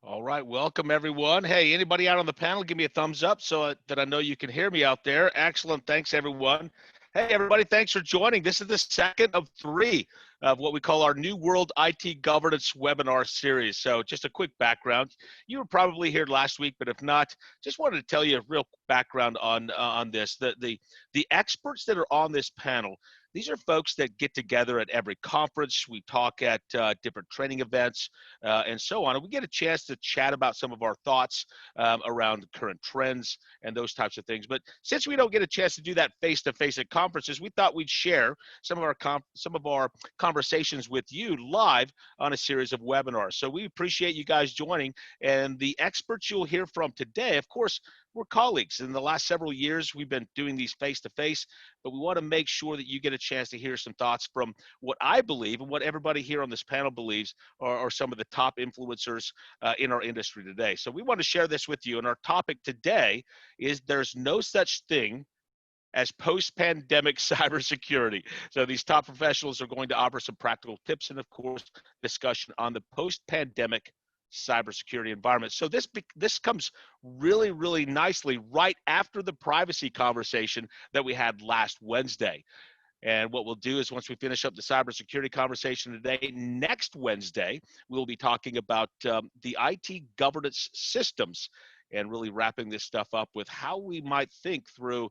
All right, welcome everyone. Hey, anybody out on the panel, give me a thumbs up so that I know you can hear me out there. Excellent, thanks everyone. Hey everybody, thanks for joining. This is the second of three of what we call our New World IT Governance webinar series. So just a quick background. You were probably here last week, but if not, just wanted to tell you a real background on this. The experts that are on this panel, these are folks that get together at every conference. We talk at different training events and so on. And we get a chance to chat about some of our thoughts around current trends and those types of things. But since we don't get a chance to do that face-to-face at conferences, we thought we'd share some of our conversations with you live on a series of webinars. So we appreciate you guys joining. And the experts you'll hear from today, of course, we're colleagues. In the last several years, we've been doing these face-to-face, but we want to make sure that you get a chance to hear some thoughts from what I believe and what everybody here on this panel believes are some of the top influencers in our industry today. So we want to share this with you. And our topic today is there's no such thing as post-pandemic cybersecurity. So these top professionals are going to offer some practical tips and, of course, discussion on the post-pandemic cybersecurity environment. So this comes really, really nicely right after the privacy conversation that we had last Wednesday. And what we'll do is once we finish up the cybersecurity conversation today, next Wednesday, we'll be talking about the IT governance systems and really wrapping this stuff up with how we might think through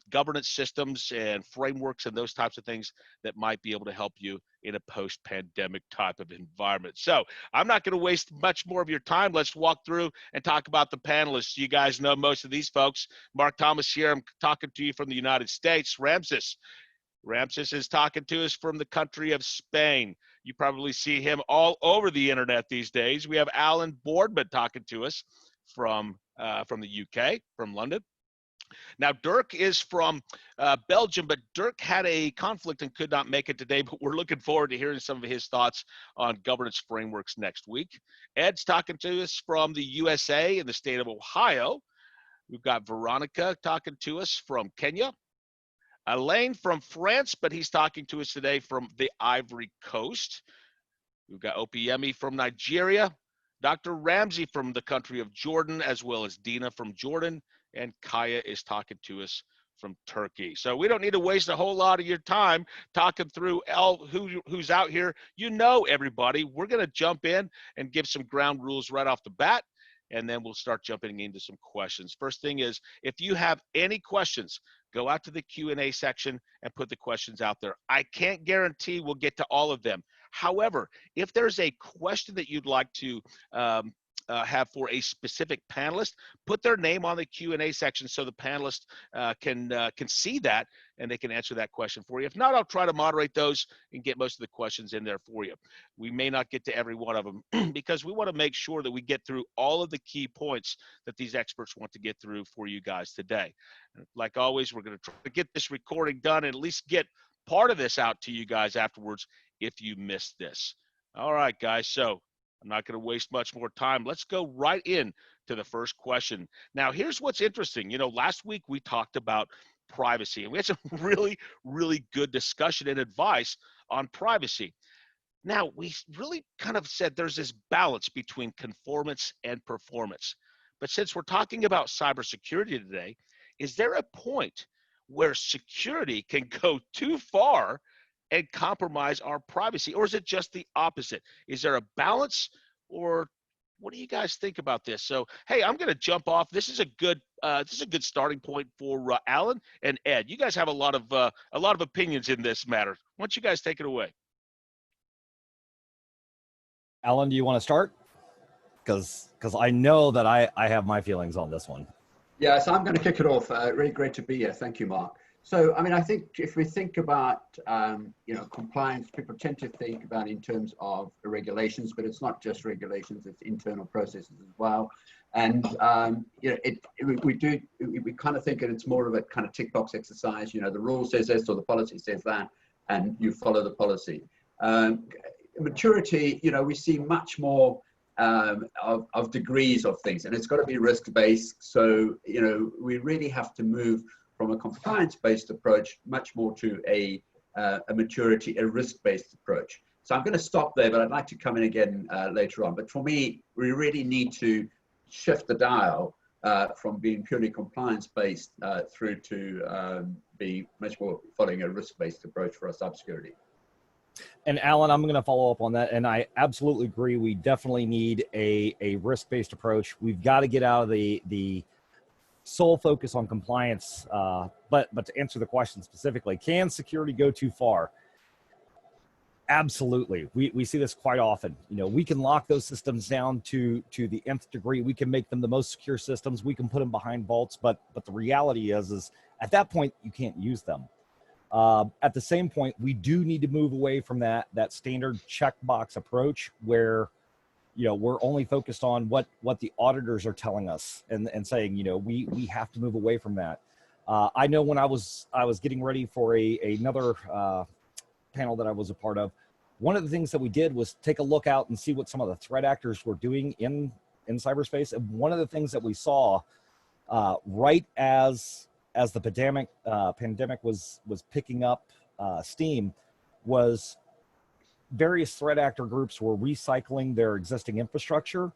governance systems and frameworks and those types of things that might be able to help you in a post-pandemic type of environment. So I'm not going to waste much more of your time. Let's walk through and talk about the panelists. You guys know most of these folks. Mark Thomas here. I'm talking to you from the United States. Ramses is talking to us from the country of Spain. You probably see him all over the internet these days. We have Alan Boardman talking to us from the UK, from London. Now, Dirk is from Belgium, but Dirk had a conflict and could not make it today, but we're looking forward to hearing some of his thoughts on governance frameworks next week. Ed's talking to us from the USA in the state of Ohio. We've got Veronica talking to us from Kenya. Alain from France, but he's talking to us today from the Ivory Coast. We've got Opiemi from Nigeria, Dr. Ramsey from the country of Jordan, as well as Dina from Jordan, and Kaya is talking to us from Turkey. So we don't need to waste a whole lot of your time talking through who's out here. You know everybody. We're going to jump in and give some ground rules right off the bat, and then we'll start jumping into some questions. First thing is, if you have any questions, go out to the Q&A section and put the questions out there. I can't guarantee we'll get to all of them. However, if there's a question that you'd like to have for a specific panelist, put their name on the Q&A section so the panelist can see that and they can answer that question for you. If not, I'll try to moderate those and get most of the questions in there for you. We may not get to every one of them because we want to make sure that we get through all of the key points that these experts want to get through for you guys today. Like always, we're going to try to get this recording done and at least get part of this out to you guys afterwards if you missed this. All right, guys, so I'm not going to waste much more time. Let's go right in to the first question. Now, here's what's interesting. You know, last week we talked about privacy, and we had some really, really good discussion and advice on privacy. Now, we really kind of said there's this balance between conformance and performance. But since we're talking about cybersecurity today, is there a point where security can go too far and compromise our privacy, or is it just the opposite? Is there a balance, or what do you guys think about this? So, hey, I'm going to jump off. This is a good starting point for Alan and Ed. You guys have a lot of opinions in this matter. Why don't you guys take it away? Alan, do you want to start? Because I know that I have my feelings on this one. Yeah, so I'm going to kick it off. Really great to be here. Thank you, Mark. So, I mean, I think if we think about, compliance, people tend to think about in terms of regulations, but it's not just regulations, it's internal processes as well. And, we kind of think that it's more of a kind of tick box exercise. You know, the rule says this or the policy says that, and you follow the policy. Maturity, we see much more of degrees of things, and it's got to be risk-based. So, we really have to move from a compliance-based approach much more to a maturity, a risk-based approach. So I'm going to stop there, but I'd like to come in again later on. But for me, we really need to shift the dial from being purely compliance-based through to be much more following a risk-based approach for our cybersecurity. And Alan, I'm going to follow up on that. And I absolutely agree. We definitely need a risk-based approach. We've got to get out of the sole focus on compliance. But to answer the question specifically, can security go too far? Absolutely. We see this quite often. You know, we can lock those systems down to the nth degree. We can make them the most secure systems. We can put them behind vaults. But the reality is at that point, you can't use them. At the same point, we do need to move away from that standard checkbox approach where, you know, we're only focused on what the auditors are telling us and saying, you know, we have to move away from that. I know when I was getting ready for another panel that I was a part of, one of the things that we did was take a look out and see what some of the threat actors were doing in cyberspace. And one of the things that we saw right as the pandemic was picking up steam was various threat actor groups were recycling their existing infrastructure,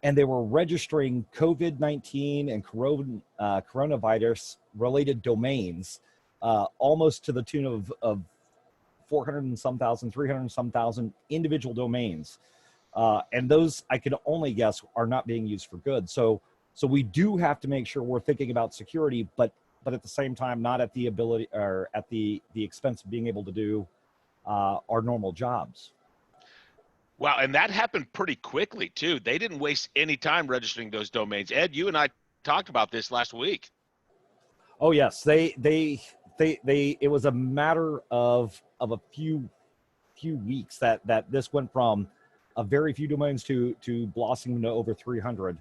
and they were registering COVID-19 and coronavirus related domains almost to the tune of 400 and some thousand, 300 and some thousand individual domains. And those, I can only guess, are not being used for good. So we do have to make sure we're thinking about security, but at the same time, not at the ability or at the expense of being able to do our normal jobs. Wow, and that happened pretty quickly too. They didn't waste any time registering those domains. Ed, you and I talked about this last week. Oh yes, they it was a matter of a few weeks that this went from a very few domains to blossoming to over 300.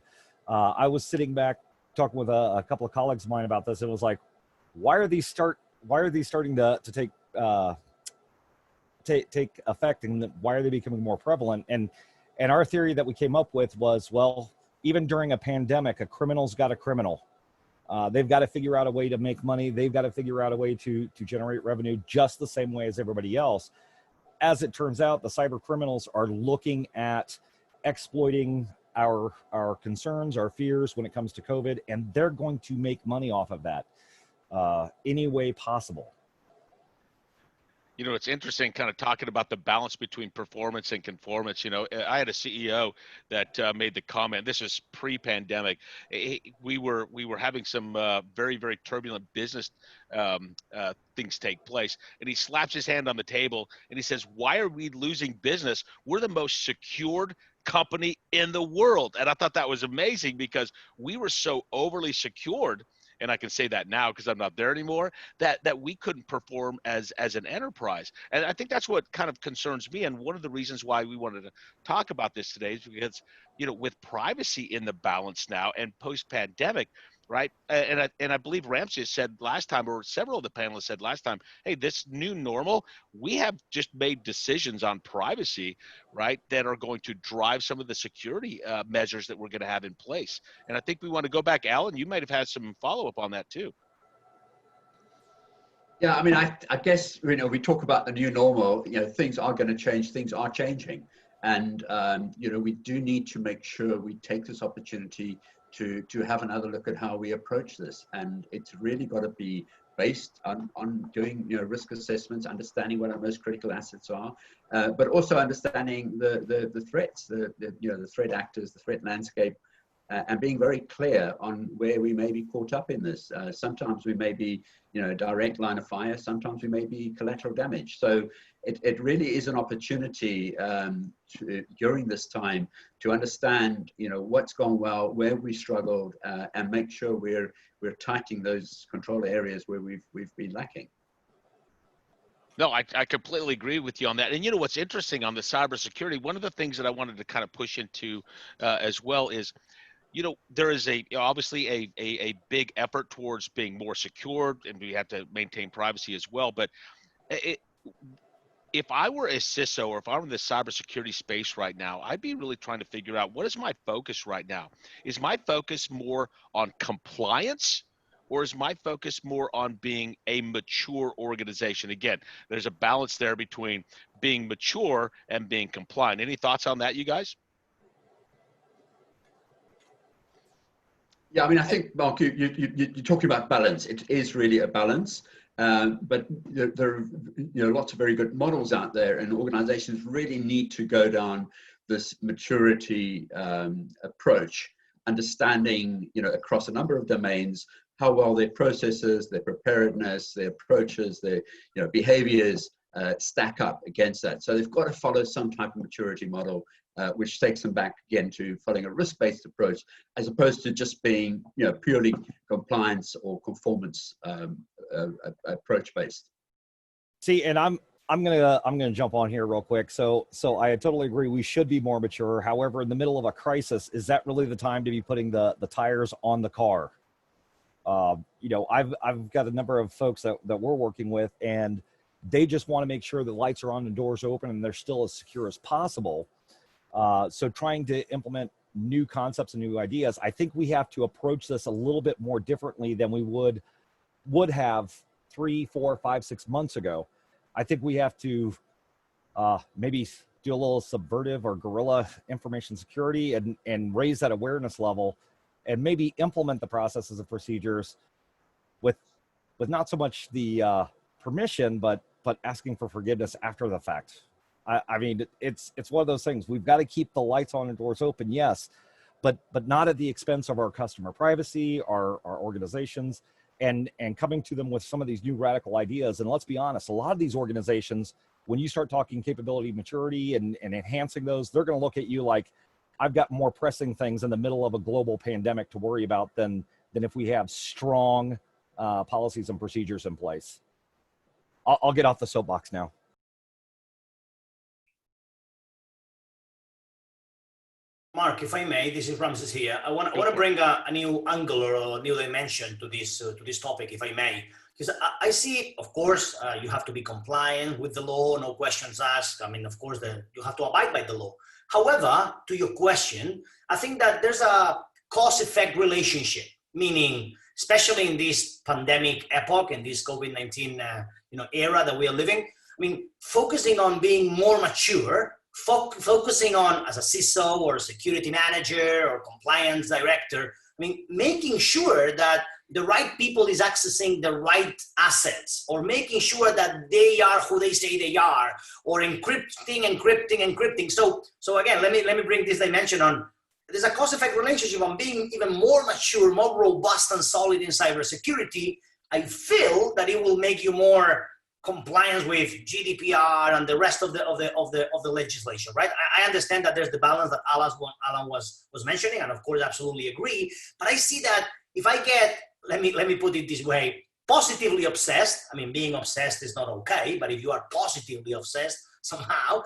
I was sitting back talking with a couple of colleagues of mine about this. It was like, why are these starting to take effect, and why are they becoming more prevalent? And our theory that we came up with was, well, even during a pandemic, a criminal's got a criminal. They've got to figure out a way to make money. They've got to figure out a way to generate revenue just the same way as everybody else. As it turns out, the cyber criminals are looking at exploiting our concerns, our fears when it comes to COVID, and they're going to make money off of that any way possible. You know, it's interesting kind of talking about the balance between performance and conformance. You know, I had a CEO that made the comment, this is pre-pandemic. We were having some very, very turbulent business things take place. And he slaps his hand on the table and he says, why are we losing business? We're the most secured company in the world. And I thought that was amazing because we were so overly secured, and I can say that now because I'm not there anymore, that we couldn't perform as an enterprise. And I think that's what kind of concerns me. And one of the reasons why we wanted to talk about this today is because, you know, with privacy in the balance now and post-pandemic, right? And I believe Ramsey said last time, or several of the panelists said last time, hey, this new normal, we have just made decisions on privacy, right, that are going to drive some of the security measures that we're going to have in place. And I think we want to go back. Alan, you might have had some follow-up on that too. Yeah, I mean, I guess, you know, we talk about the new normal, you know, things are going to change, things are changing. And, you know, we do need to make sure we take this opportunity to have another look at how we approach this. And it's really got to be based on doing, you know, risk assessments, understanding what our most critical assets are, but also understanding the threats, you know, the threat actors, the threat landscape, and being very clear on where we may be caught up in this. Sometimes we may be, you know, direct line of fire. Sometimes we may be collateral damage. So it really is an opportunity during this time to understand, you know, what's gone well, where we struggled, and make sure we're tightening those control areas where we've been lacking. No, I completely agree with you on that. And you know what's interesting on the cybersecurity, one of the things that I wanted to kind of push into as well is, you know, there is obviously a big effort towards being more secure, and we have to maintain privacy as well. But if I were a CISO, or if I were in the cybersecurity space right now, I'd be really trying to figure out, what is my focus right now? Is my focus more on compliance, or is my focus more on being a mature organization? Again, there's a balance there between being mature and being compliant. Any thoughts on that, you guys? Yeah, I mean, I think, Mark, you're talking about balance. It is really a balance, but there are lots of very good models out there, and organizations really need to go down this maturity approach, understanding across a number of domains how well their processes, their preparedness, their approaches, their behaviors stack up against that. So they've got to follow some type of maturity model, which takes them back again to following a risk-based approach, as opposed to just being purely compliance or conformance approach-based. See, and I'm gonna jump on here real quick. So I totally agree. We should be more mature. However, in the middle of a crisis, is that really the time to be putting the tires on the car? I've got a number of folks that we're working with, and they just want to make sure the lights are on and doors open and they're still as secure as possible. So trying to implement new concepts and new ideas, I think we have to approach this a little bit more differently than we would have 3, 4, 5, 6 months ago. I think we have to maybe do a little subvertive or guerrilla information security and raise that awareness level, and maybe implement the processes and procedures with not so much the permission, but asking for forgiveness after the fact. I mean, it's one of those things. We've got to keep the lights on and doors open, yes, but not at the expense of our customer privacy, our organizations, and coming to them with some of these new radical ideas. And let's be honest, a lot of these organizations, when you start talking capability maturity and enhancing those, they're going to look at you like, I've got more pressing things in the middle of a global pandemic to worry about than if we have strong policies and procedures in place. I'll get off the soapbox now. Mark, if I may, this is Ramses here. I want to bring a new angle or a new dimension to this topic, if I may, because I see, of course, you have to be compliant with the law, no questions asked. I mean, of course, you have to abide by the law. However, to your question, I think that there's a cause-effect relationship, meaning, especially in this pandemic epoch and this COVID-19 era that we are living. I mean, focusing on being more mature. Focusing on, as a CISO or a security manager or compliance director, I mean, making sure that the right people is accessing the right assets, or making sure that they are who they say they are, or encrypting. So again, let me bring this dimension on. There's a cause-effect relationship on being even more mature, more robust and solid in cybersecurity. I feel that it will make you more compliance with GDPR and the rest of the legislation, right? I understand that there's the balance that Alan was mentioning, and of course, absolutely agree. But I see that if I get, let me put it this way, positively obsessed. I mean, being obsessed is not okay, but if you are positively obsessed somehow,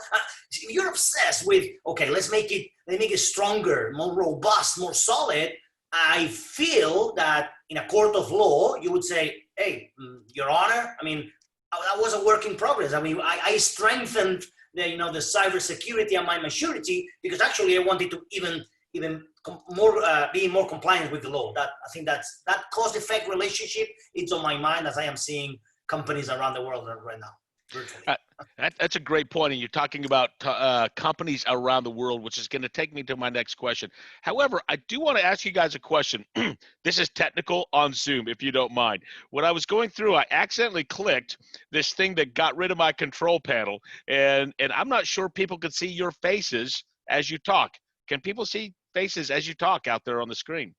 if you're obsessed with, okay, let's make it stronger, more robust, more solid. I feel that in a court of law, you would say, hey, Your Honor, I mean, that was a work in progress. I mean, I strengthened the cybersecurity and my maturity because actually I wanted to even more be more compliant with the law. That I think that cause-effect relationship, it's on my mind as I am seeing companies around the world right now, virtually. That's a great point, and you're talking about companies around the world, which is going to take me to my next question. However, I do want to ask you guys a question. This is technical on Zoom, if you don't mind. When I was going through, I accidentally clicked this thing that got rid of my control panel, and I'm not sure people can see your faces as you talk. Can people see faces as you talk out there on the screen?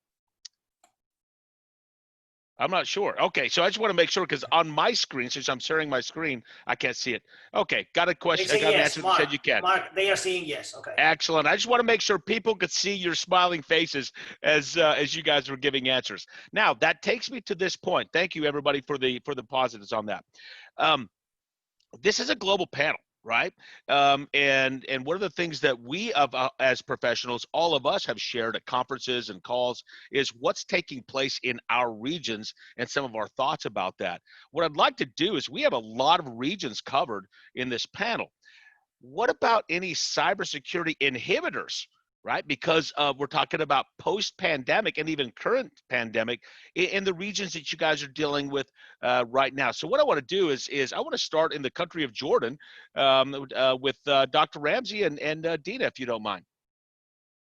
I'm not sure. Okay, so I just want to make sure, because on my screen, since I'm sharing my screen, I can't see it. Okay, got a question. I got an answer that said you can. Mark, they are seeing yes. Okay. Excellent. I just want to make sure people could see your smiling faces as you guys were giving answers. Now that takes me to this point. Thank you, everybody, for the positives on that. This is a global panel, right? And one of the things that we as professionals, all of us have shared at conferences and calls is what's taking place in our regions and some of our thoughts about that. What I'd like to do is, we have a lot of regions covered in this panel. What about any cybersecurity inhibitors right? Because we're talking about post-pandemic and even current pandemic in the regions that you guys are dealing with right now. So what I want to do is I want to start in the country of Jordan with Dr. Ramsey and Dina, if you don't mind.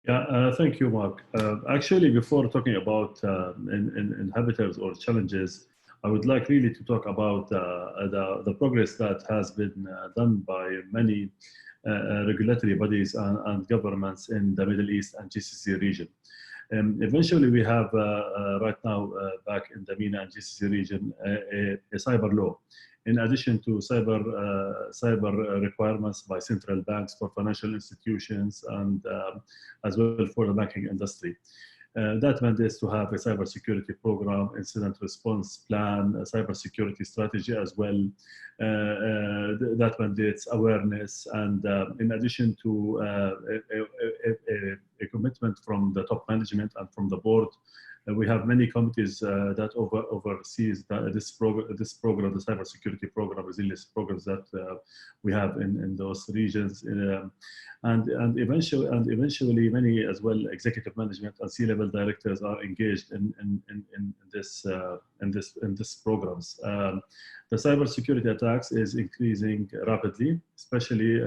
Yeah, thank you, Mark. Actually, before talking about inhibitors or challenges, I would like really to talk about the progress that has been done by many regulatory bodies and governments in the Middle East and GCC region. Eventually, we have right now back in the MENA and GCC region a cyber law, in addition to cyber requirements by central banks for financial institutions and as well for the banking industry. That mandates to have a cybersecurity program, incident response plan, a cybersecurity strategy as well. That mandates awareness, and in addition to a commitment from the top management and from the board, we have many committees that oversees this program, the cybersecurity program, resilience programs that we have in those regions, and eventually many as well executive management and C-level directors are engaged in this programs. The cybersecurity attacks is increasing rapidly, especially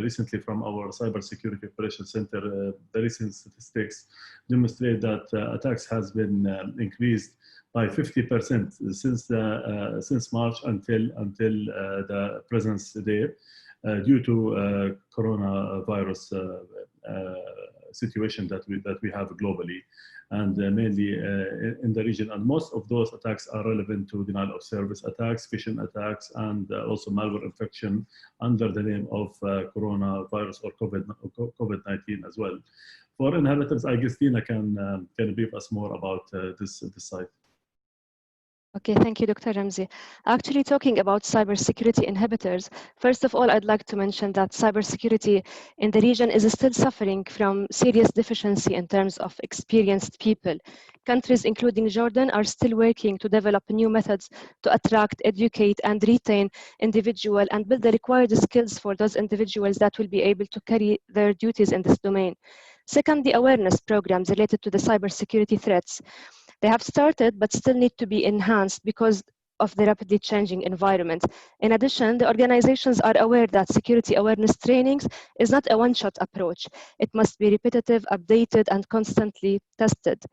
recently from our Cybersecurity Operations Center. The recent statistics demonstrate that attacks has been increased by 50% since March until the present day, due to coronavirus situation that we have globally, and mainly in the region. And most of those attacks are relevant to denial of service attacks, phishing attacks, and also malware infection under the name of coronavirus or COVID-19 as well. For inhibitors, I guess Tina can brief us more about this site. Okay, thank you, Dr. Ramsey. Actually, talking about cybersecurity inhibitors, first of all, I'd like to mention that cybersecurity in the region is still suffering from serious deficiency in terms of experienced people. Countries, including Jordan, are still working to develop new methods to attract, educate, and retain individuals and build the required skills for those individuals that will be able to carry their duties in this domain. Second, the awareness programs related to the cybersecurity threats. They have started, but still need to be enhanced because of the rapidly changing environment. In addition, the organizations are aware that security awareness trainings is not a one-shot approach. It must be repetitive, updated, and constantly tested.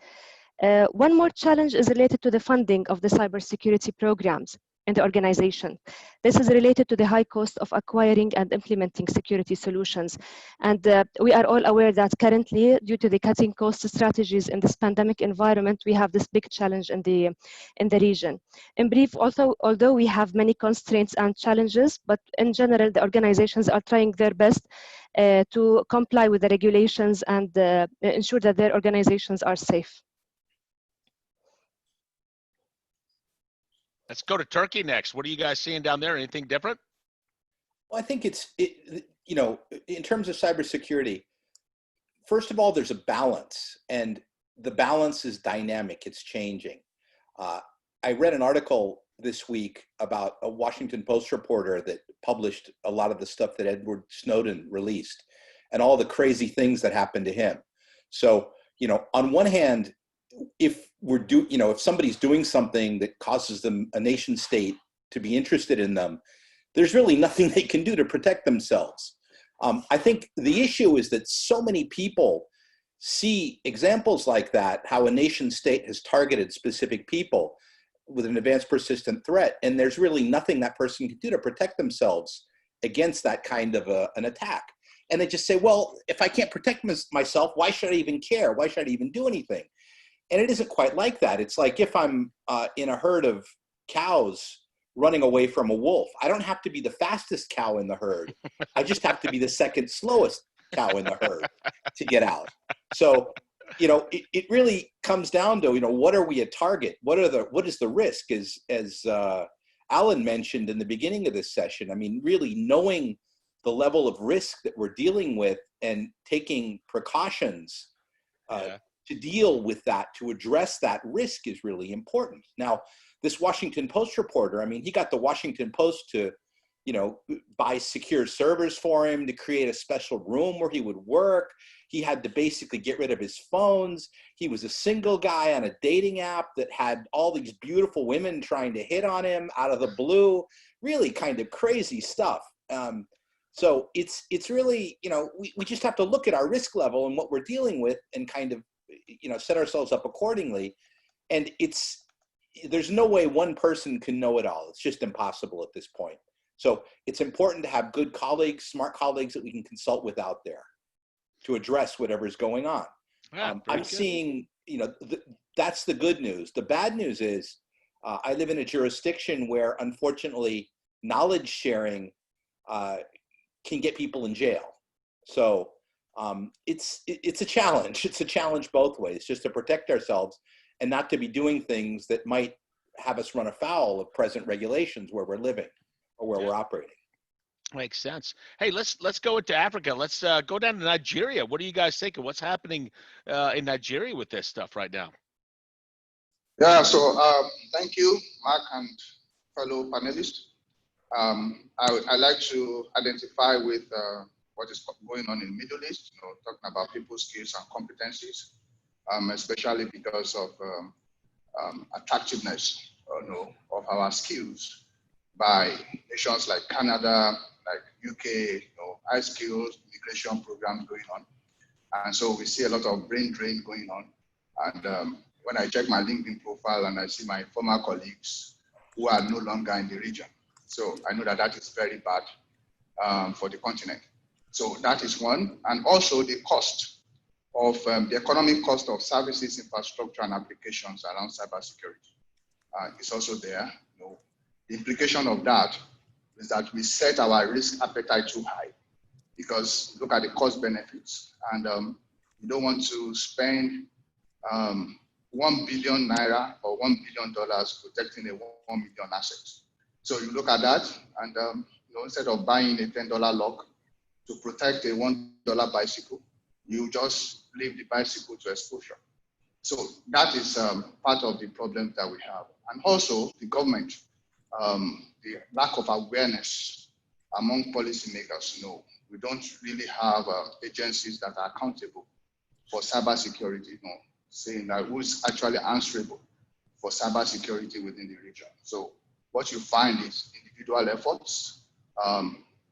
One more challenge is related to the funding of the cybersecurity programs in the organization. This is related to the high cost of acquiring and implementing security solutions. And we are all aware that currently, due to the cutting cost strategies in this pandemic environment, we have this big challenge in the region. In brief, although we have many constraints and challenges, but in general, the organizations are trying their best to comply with the regulations and ensure that their organizations are safe. Let's go to Turkey next. What are you guys seeing down there? Anything different? Well, I think you know, in terms of cybersecurity, first of all, there's a balance, and the balance is dynamic. It's changing. I read an article this week about a Washington Post reporter that published a lot of the stuff that Edward Snowden released and all the crazy things that happened to him. So, you know, on one hand, if somebody's doing something that causes them, a nation state, to be interested in them, there's really nothing they can do to protect themselves. I think the issue is that so many people see examples like that, how a nation state has targeted specific people with an advanced persistent threat, and there's really nothing that person can do to protect themselves against that kind of an attack. And they just say, well, if I can't protect myself, why should I even care? Why should I even do anything? And it isn't quite like that. It's like if I'm in a herd of cows running away from a wolf, I don't have to be the fastest cow in the herd. I just have to be the second slowest cow in the herd to get out. So, you know, it really comes down to, you know, what are we a target? What is the risk? As Alan mentioned in the beginning of this session, I mean, really knowing the level of risk that we're dealing with and taking precautions to deal with that, to address that risk is really important. Now, this Washington Post reporter, I mean, he got the Washington Post to you know, buy secure servers for him, to create a special room where he would work. He had to basically get rid of his phones. He was a single guy on a dating app that had all these beautiful women trying to hit on him out of the blue. Really kind of crazy stuff. So it's really, you know, we just have to look at our risk level and what we're dealing with and kind of, you know, set ourselves up accordingly. And there's no way one person can know it all. It's just impossible at this point. So it's important to have good colleagues, smart colleagues that we can consult with out there to address whatever's going on. I'm seeing, you know, that's the good news. The bad news is I live in a jurisdiction where, unfortunately, knowledge sharing can get people in jail. So it's a challenge. It's a challenge both ways, just to protect ourselves and not to be doing things that might have us run afoul of present regulations where we're living or where we're operating. Makes sense. Hey, let's go into Africa. Let's go down to Nigeria. What are you guys thinking? What's happening in Nigeria with this stuff right now? Yeah, so thank you, Mark and fellow panelists. I like to identify with what is going on in the Middle East, you know, talking about people's skills and competencies, especially because of attractiveness, you know, of our skills by nations like Canada, like UK, you know, high skills immigration programs going on. And so we see a lot of brain drain going on. And when I check my LinkedIn profile and I see my former colleagues who are no longer in the region. So I know that that is very bad for the continent. So that is one. And also the cost of the economic cost of services, infrastructure, and applications around cybersecurity is also there. You know, the implication of that is that we set our risk appetite too high, because look at the cost benefits, and you don't want to spend 1 billion naira or $1 billion protecting a 1 million assets. So you look at that, and you know, instead of buying a $10 lock to protect a $1 bicycle, you just leave the bicycle to exposure. So that is part of the problem that we have. And also the government, the lack of awareness among policymakers. You know, we don't really have agencies that are accountable for cybersecurity, you know, saying that who's actually answerable for cybersecurity within the region. So what you find is individual efforts,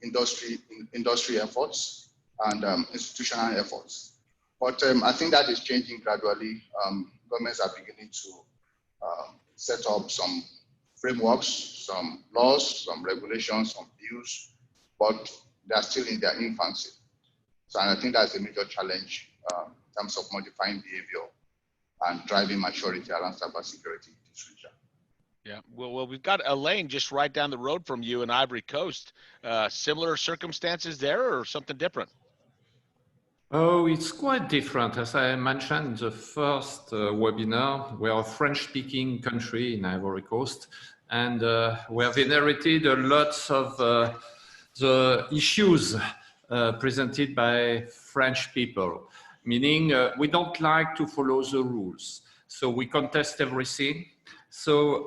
industry efforts, and institutional efforts. But I think that is changing gradually. Governments are beginning to set up some frameworks, some laws, some regulations, some bills, but they are still in their infancy. So I think that's a major challenge in terms of modifying behavior and driving maturity around cybersecurity in this region. Yeah, well, we've got Elaine just right down the road from you in Ivory Coast. Similar circumstances there, or something different? Oh, it's quite different. As I mentioned in the first webinar, we are a French-speaking country in Ivory Coast, and we have inherited a lot of the issues presented by French people, meaning we don't like to follow the rules. So we contest everything. So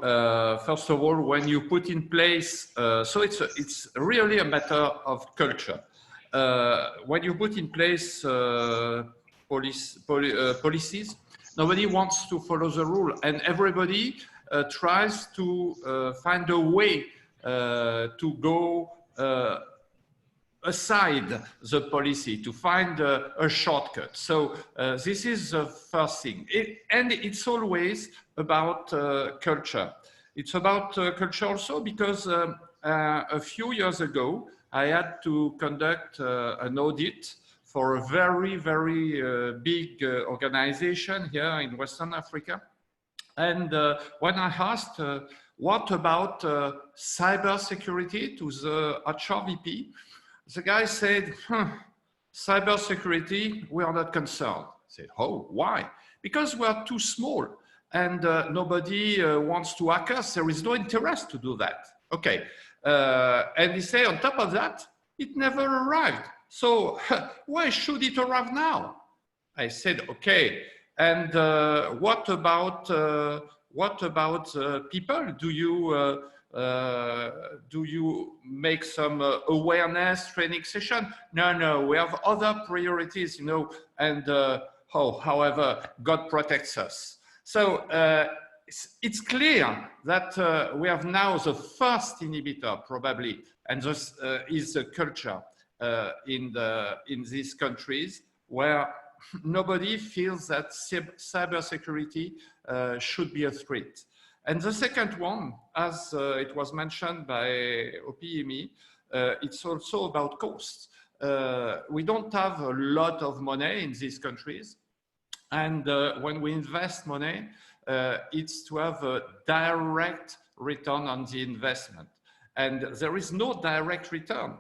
first of all, when you put in place, so it's really a matter of culture. When you put in place policies, nobody wants to follow the rule, and everybody tries to find a way to go aside the policy, to find a shortcut. So this is the first thing. And it's always about culture. It's about culture also because a few years ago, I had to conduct an audit for a very, very big organization here in Western Africa. And when I asked, what about cybersecurity to the HR VP, the guy said, cybersecurity, we are not concerned. I said, oh, why? Because we are too small and nobody wants to hack us. There is no interest to do that. Okay. And he said, on top of that, it never arrived. So why should it arrive now? I said, okay. And what about people? Do you make some awareness training session? No, we have other priorities, you know, and however, God protects us. So it's clear that we have now the first inhibitor probably, and this is the culture in these countries where nobody feels that cybersecurity should be a threat. And the second one, as it was mentioned by OPME, it's also about cost. We don't have a lot of money in these countries. And when we invest money, it's to have a direct return on the investment. And there is no direct return.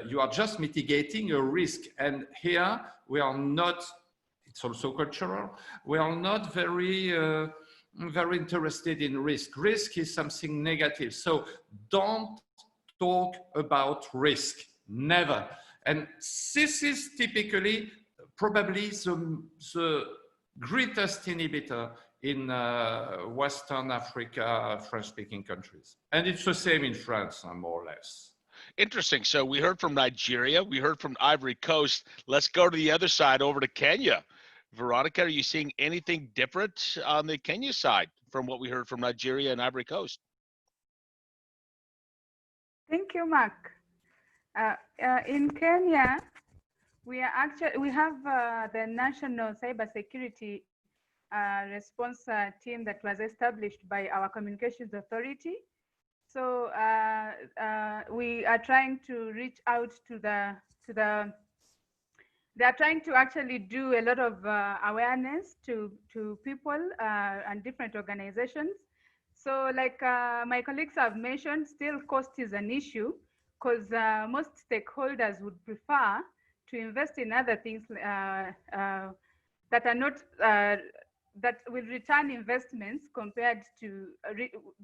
You are just mitigating a risk. And here we are not, it's also cultural, we are not very interested in risk. Risk is something negative. So don't talk about risk, never. And this is typically probably the greatest inhibitor in Western Africa, French-speaking countries. And it's the same in France, more or less. Interesting. So we heard from Nigeria, we heard from Ivory Coast. Let's go to the other side, over to Kenya. Veronica, are you seeing anything different on the Kenya side from what we heard from Nigeria and Ivory Coast? Thank you, Mark. In Kenya, we have the National Cybersecurity Response Team that was established by our Communications Authority. So we are trying to reach out to they are trying to actually do a lot of awareness to people and different organizations. So like my colleagues have mentioned, still cost is an issue because most stakeholders would prefer to invest in other things that are not, that will return investments compared to,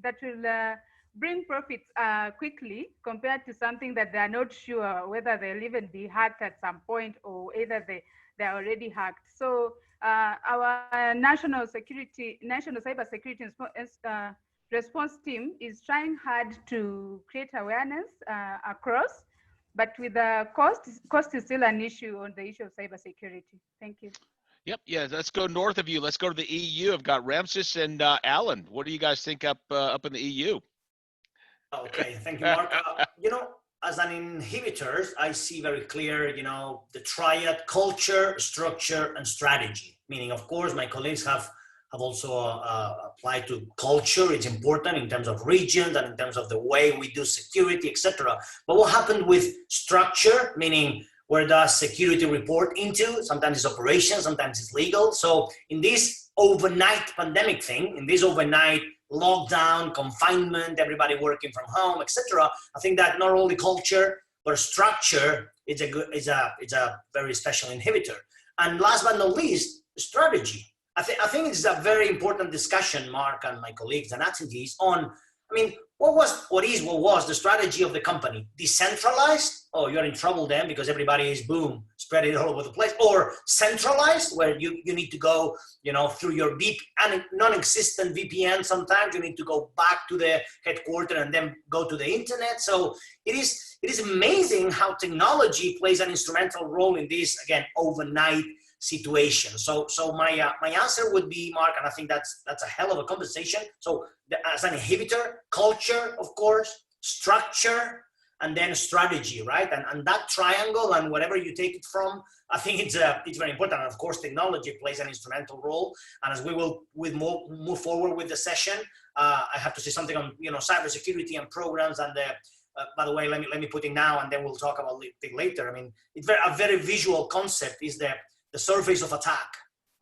that will bring profits quickly compared to something that they are not sure whether they'll even be hacked at some point or either they're already hacked. So our National Cybersecurity Response Team is trying hard to create awareness across, but with the cost is still an issue on the issue of cybersecurity. Thank you. Yep. Yeah. Let's go north of you. Let's go to the EU. I've got Ramses and Alan. What do you guys think up in the EU? Okay. Thank you, Mark. You know, as an inhibitor, I see very clear, you know, the triad: culture, structure, and strategy. Meaning, of course, my colleagues have also applied to culture. It's important in terms of regions and in terms of the way we do security, etc. But what happened with structure, meaning where does security report into? Sometimes it's operations, sometimes it's legal. So in this overnight pandemic thing, in this overnight lockdown, confinement, everybody working from home, etc., I think that not only culture, but structure is a very special inhibitor. And last but not least, strategy. I think it's a very important discussion, Mark and my colleagues and attendees, on, I mean, what was the strategy of the company? Decentralized? Oh, you're in trouble then because everybody is, boom, spread it all over the place. Or centralized, where you need to go, you know, through your non-existent VPN sometimes, you need to go back to the headquarters and then go to the internet. So it is amazing how technology plays an instrumental role in this, again, overnight situation. So my answer would be, Mark, and I think that's a hell of a conversation. So as an inhibitor, culture, of course, structure, and then strategy, right? And that triangle and whatever you take it from, I think it's very important. And of course, technology plays an instrumental role. And as we will move forward with the session, I have to say something on, you know, cybersecurity and programs. And by the way, let me put it now, and then we'll talk about it later. I mean, it's a very visual concept is the surface of attack.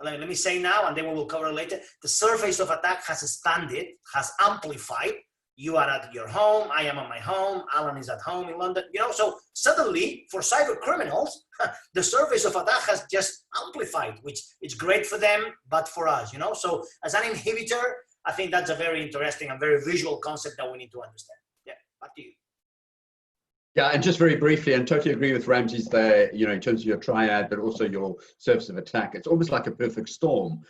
Let me say now, and then we will cover it later. The surface of attack has expanded, has amplified. You are at your home, I am at my home, Alan is at home in London. You know, so suddenly for cyber criminals, the surface of attack has just amplified, which is great for them, but for us, you know. So as an inhibitor, I think that's a very interesting and very visual concept that we need to understand. Yeah, back to you. Yeah, and just very briefly, and totally agree with Ramses there, you know, in terms of your triad, but also your surface of attack. It's almost like a perfect storm,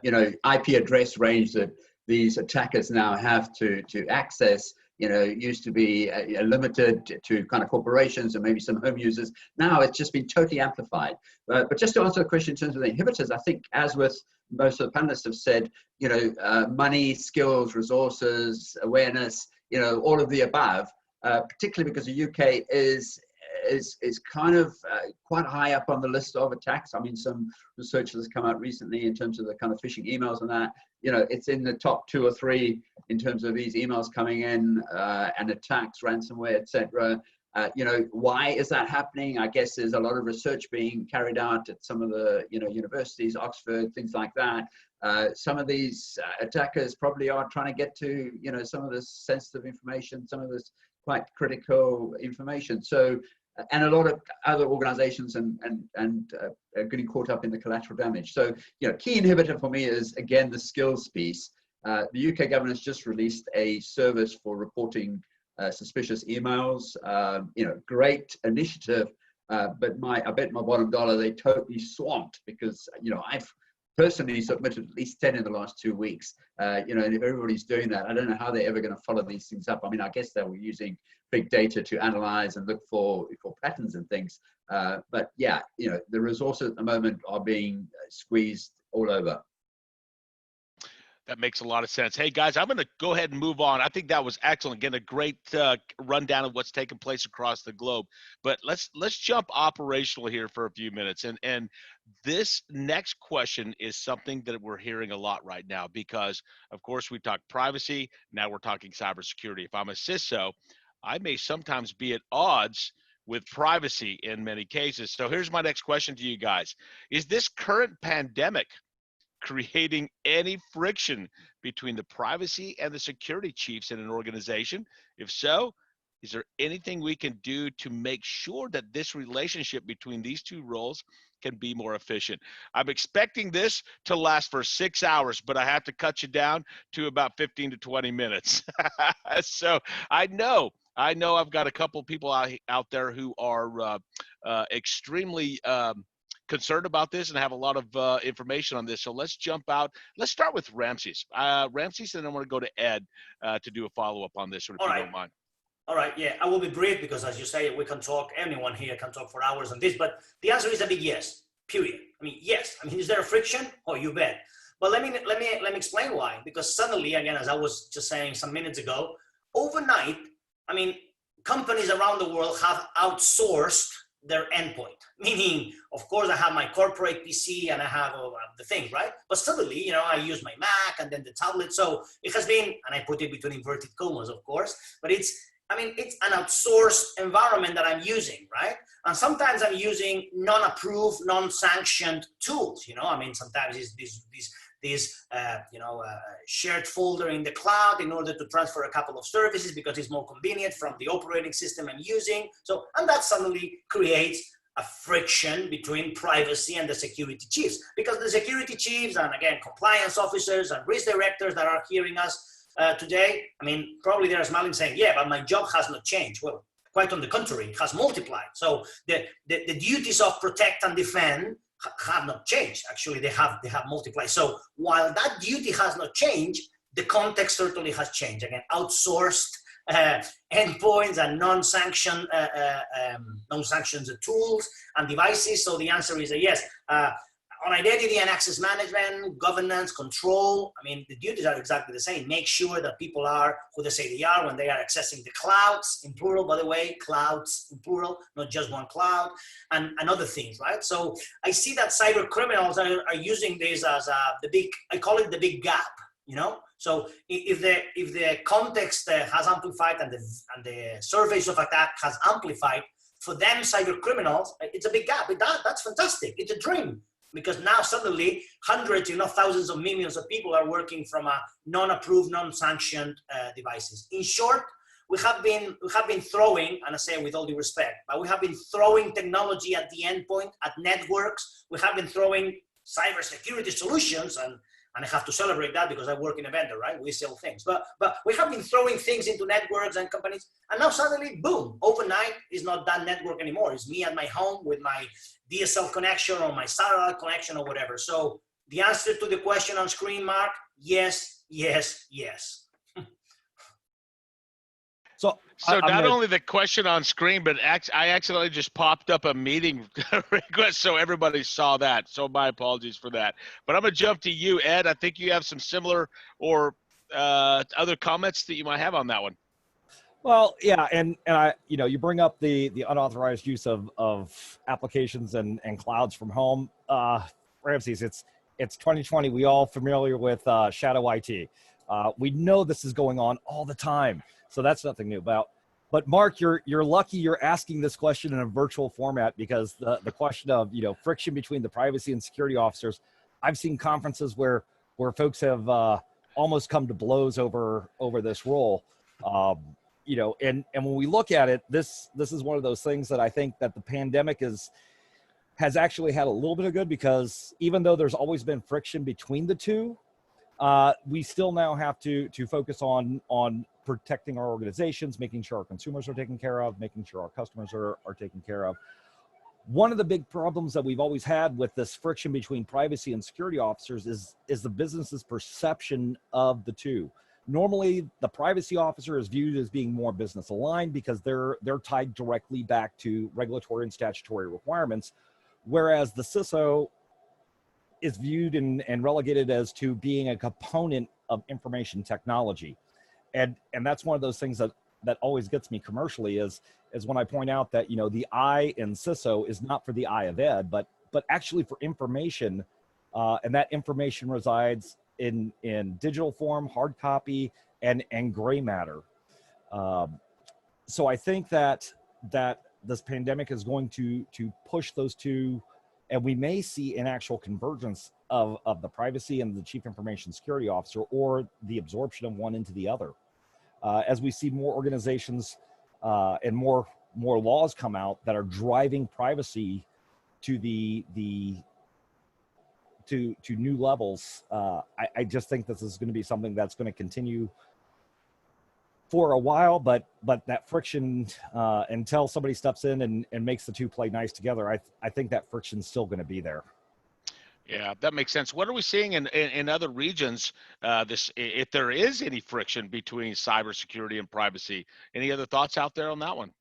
you know, IP address range that these attackers now have to access it used to be limited to kind of corporations and maybe some home users. Now it's just been totally amplified. But just to answer the question in terms of the inhibitors, I think as with most of the panelists have said, money, skills, resources, awareness, all of the above, particularly because the UK is kind of quite high up on the list of attacks. I mean, some research has come out recently in terms of the kind of phishing emails and that, it's in the top 2 or 3 in terms of these emails coming in and attacks, ransomware, etc. Why is that happening? I guess there's a lot of research being carried out at some of the, universities, Oxford, things like that. Some of these attackers probably are trying to get to, some of this sensitive information, some of this quite critical information. So, and a lot of other organizations and are getting caught up in the collateral damage. So, key inhibitor for me is, again, the skills piece. The UK government has just released a service for reporting suspicious emails. Great initiative, but I bet my bottom dollar they totally swamped because, I've personally submitted at least 10 in the last 2 weeks. And if everybody's doing that, I don't know how they're ever going to follow these things up. I mean, I guess they were using big data to analyze and look for patterns and things. But yeah, the resources at the moment are being squeezed all over. That makes a lot of sense. Hey guys, I'm going to go ahead and move on. I think that was excellent. Again, a great rundown of what's taking place across the globe. But let's jump operational here for a few minutes. And this next question is something that we're hearing a lot right now because, of course, we talked privacy. Now we're talking cybersecurity. If I'm a CISO, I may sometimes be at odds with privacy in many cases. So here's my next question to you guys. Is this current pandemic creating any friction between the privacy and the security chiefs in an organization? If so, is there anything we can do to make sure that this relationship between these two roles can be more efficient? I'm expecting this to last for 6 hours, but I have to cut you down to about 15 to 20 minutes. So I know I've got a couple people out there who are extremely concerned about this and have a lot of information on this. So let's jump out. Let's start with Ramses. Ramses, and then I want to go to Ed to do a follow-up on this, if you don't mind. All right, yeah, I will be brief because, as you say, we can talk, anyone here can talk for hours on this, but the answer is a big yes, period. I mean, yes. I mean, is there a friction? Oh, you bet. But let me explain why. Because suddenly, again, as I was just saying some minutes ago, overnight, I mean, companies around the world have outsourced their endpoint, meaning, of course, I have my corporate PC and I have all the things, right? But suddenly, I use my Mac and then the tablet. So it has been, and I put it between inverted commas, of course, but it's an outsourced environment that I'm using, right? And sometimes I'm using non-approved, non-sanctioned tools, I mean, sometimes it's this shared folder in the cloud in order to transfer a couple of services because it's more convenient from the operating system I'm using. So, and that suddenly creates a friction between privacy and the security chiefs, because the security chiefs and, again, compliance officers and risk directors that are hearing us today, I mean, probably they're smiling saying, yeah, but my job has not changed. Well, quite on the contrary, it has multiplied. So the duties of protect and defend have not changed. Actually, they have multiplied. So while that duty has not changed, the context certainly has changed. Again, outsourced endpoints and non-sanctioned tools and devices. So the answer is a yes. On identity and access management, governance, control, I mean, the duties are exactly the same. Make sure that people are who they say they are when they are accessing the clouds, in plural, by the way, clouds in plural, not just one cloud, and other things, right? So I see that cyber criminals are using this as I call it the big gap, So if the context has amplified and the surface of attack has amplified, for them, cyber criminals, it's a big gap. That's fantastic. It's a dream. Because now suddenly hundreds, thousands of millions of people are working from a non-approved, non-sanctioned devices. In short, we have been throwing, and I say with all due respect, but we have been throwing technology at the endpoint, at networks. We have been throwing cybersecurity solutions, and I have to celebrate that because I work in a vendor, right? We sell things, but we have been throwing things into networks and companies, and now suddenly, boom! Overnight, is not that network anymore. It's me at my home with my DSL connection or my satellite connection or whatever. So the answer to the question on screen, Mark, yes, yes, yes. So I'm not gonna- only the question on screen, but I accidentally just popped up a meeting request, so everybody saw that. So my apologies for that. But I'm gonna jump to you, Ed. I think you have some similar or other comments that you might have on that one. Well, yeah, and I, you bring up the unauthorized use of applications and clouds from home. Ramses, it's 2020. We all familiar with shadow IT. We know this is going on all the time, so that's nothing new. But Mark, you're lucky you're asking this question in a virtual format, because the question of friction between the privacy and security officers. I've seen conferences where folks have almost come to blows over this role. And when we look at it, this is one of those things that I think that the pandemic has actually had a little bit of good, because even though there's always been friction between the two, we still now have to focus on protecting our organizations, making sure our consumers are taken care of, making sure our customers are taken care of. One of the big problems that we've always had with this friction between privacy and security officers is the business's perception of the two. Normally, the privacy officer is viewed as being more business aligned because they're tied directly back to regulatory and statutory requirements, whereas the CISO is viewed and relegated as to being a component of information technology. And that's one of those things that always gets me commercially is when I point out that the I in CISO is not for the I of Ed, but actually for information, and that information resides in digital form, hard copy, and gray matter. So I think that this pandemic is going to push those two, and we may see an actual convergence of the privacy and the chief information security officer, or the absorption of one into the other. As we see more organizations and more laws come out that are driving privacy to to new levels, I just think this is going to be something that's going to continue for a while, but that friction, until somebody steps in and makes the two play nice together, I think that friction's still going to be there. Yeah, that makes sense. What are we seeing in other regions? If there is any friction between cybersecurity and privacy, any other thoughts out there on that one?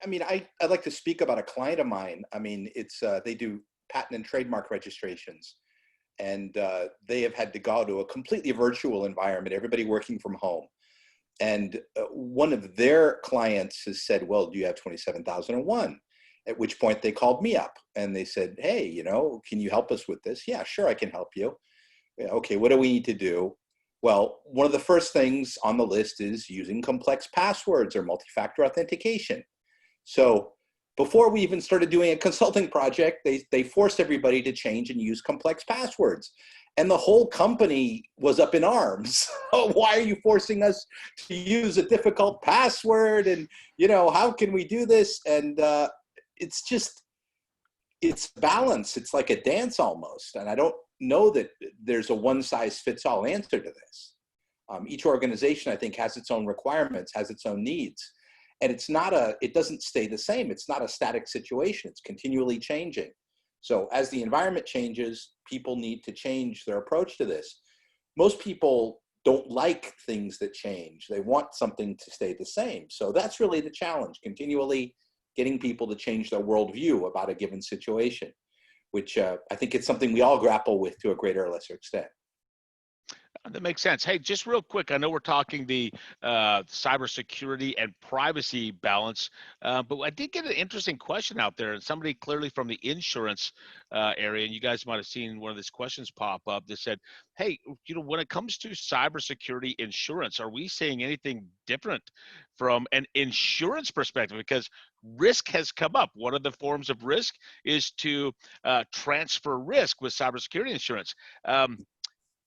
I mean, I'd like to speak about a client of mine. I mean, it's they do patent and trademark registrations, and they have had to go to a completely virtual environment, everybody working from home. And one of their clients has said, well, do you have 27001? At which point they called me up and they said, hey, can you help us with this? Yeah, sure, I can help you. Okay, what do we need to do? Well, one of the first things on the list is using complex passwords or multi-factor authentication. So before we even started doing a consulting project, they forced everybody to change and use complex passwords. And the whole company was up in arms. Why are you forcing us to use a difficult password? And, how can we do this? And it's balance. It's like a dance almost. And I don't know that there's a one-size-fits-all answer to this. Each organization, I think, has its own requirements, has its own needs. And it doesn't stay the same. It's not a static situation. It's continually changing. So as the environment changes, people need to change their approach to this. Most people don't like things that change. They want something to stay the same. So that's really the challenge, continually getting people to change their worldview about a given situation, which I think it's something we all grapple with to a greater or lesser extent. That makes sense. Hey, just real quick, I know we're talking the cybersecurity and privacy balance, but I did get an interesting question out there, and somebody clearly from the insurance area, and you guys might have seen one of these questions pop up that said, hey, when it comes to cybersecurity insurance, are we seeing anything different from an insurance perspective? Because risk has come up. One of the forms of risk is to transfer risk with cybersecurity insurance.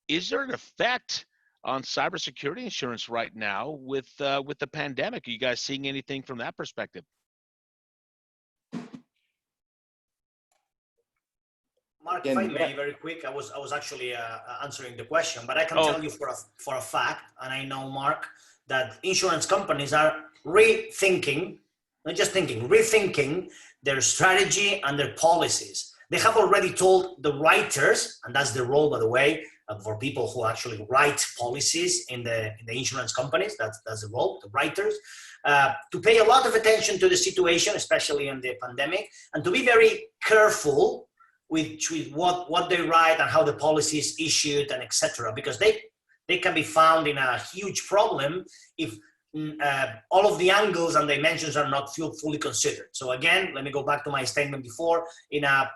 Is there an effect on cybersecurity insurance right now with the pandemic? Are you guys seeing anything from that perspective? Mark, if I may, very quick, I was actually answering the question, but I can tell you for a fact, and I know, Mark, that insurance companies are rethinking their strategy and their policies. They have already told the writers, and that's their role, by the way, for people who actually write policies in the insurance companies. That's the role, the writers, to pay a lot of attention to the situation, especially in the pandemic, and to be very careful with what they write and how the policy is issued and etc. Because they can be found in a huge problem if all of the angles and dimensions are not fully considered. So again, let me go back to my statement before. In a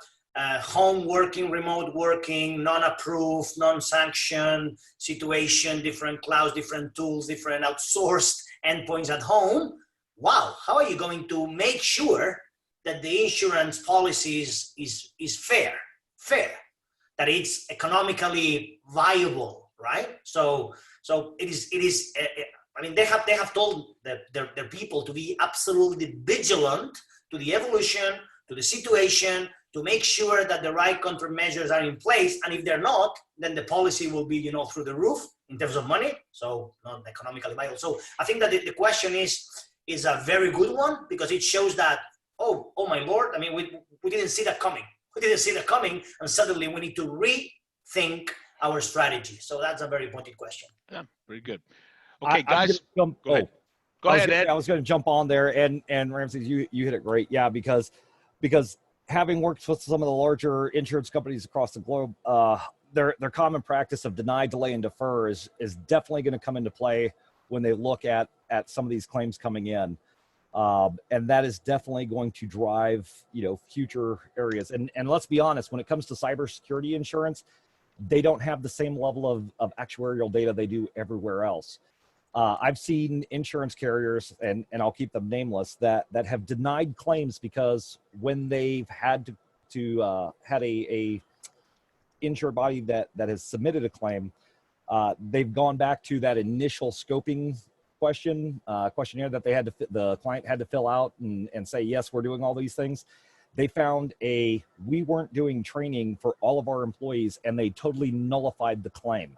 home working, remote working, non-approved, non-sanctioned situation, different clouds, different tools, different outsourced endpoints at home. Wow, how are you going to make sure that the insurance policies is fair, that it's economically viable, right? So it is. I mean, they have told their people to be absolutely vigilant to the evolution, to the situation, to make sure that the right countermeasures are in place. And if they're not, then the policy will be, you know, through the roof in terms of money. So not economically viable. So I think that the question is a very good one, because it shows that, oh my Lord, I mean, we didn't see that coming. We didn't see that coming, and suddenly we need to rethink our strategy. So that's a very pointed question. Yeah, very good. Okay, guys, go ahead. Go ahead, Ed. I was going to jump on there, and Ramses, you hit it great. Yeah, because having worked with some of the larger insurance companies across the globe, their common practice of deny, delay, and defer is definitely going to come into play when they look at some of these claims coming in. And that is definitely going to drive, you know, future areas. And let's be honest, when it comes to cybersecurity insurance, they don't have the same level of actuarial data they do everywhere else. I've seen insurance carriers, and I'll keep them nameless, that have denied claims because when they've had to had a insured body that has submitted a claim, they've gone back to that initial scoping questionnaire that the client had to fill out and say, yes, we're doing all these things. They found we weren't doing training for all of our employees, and they totally nullified the claim.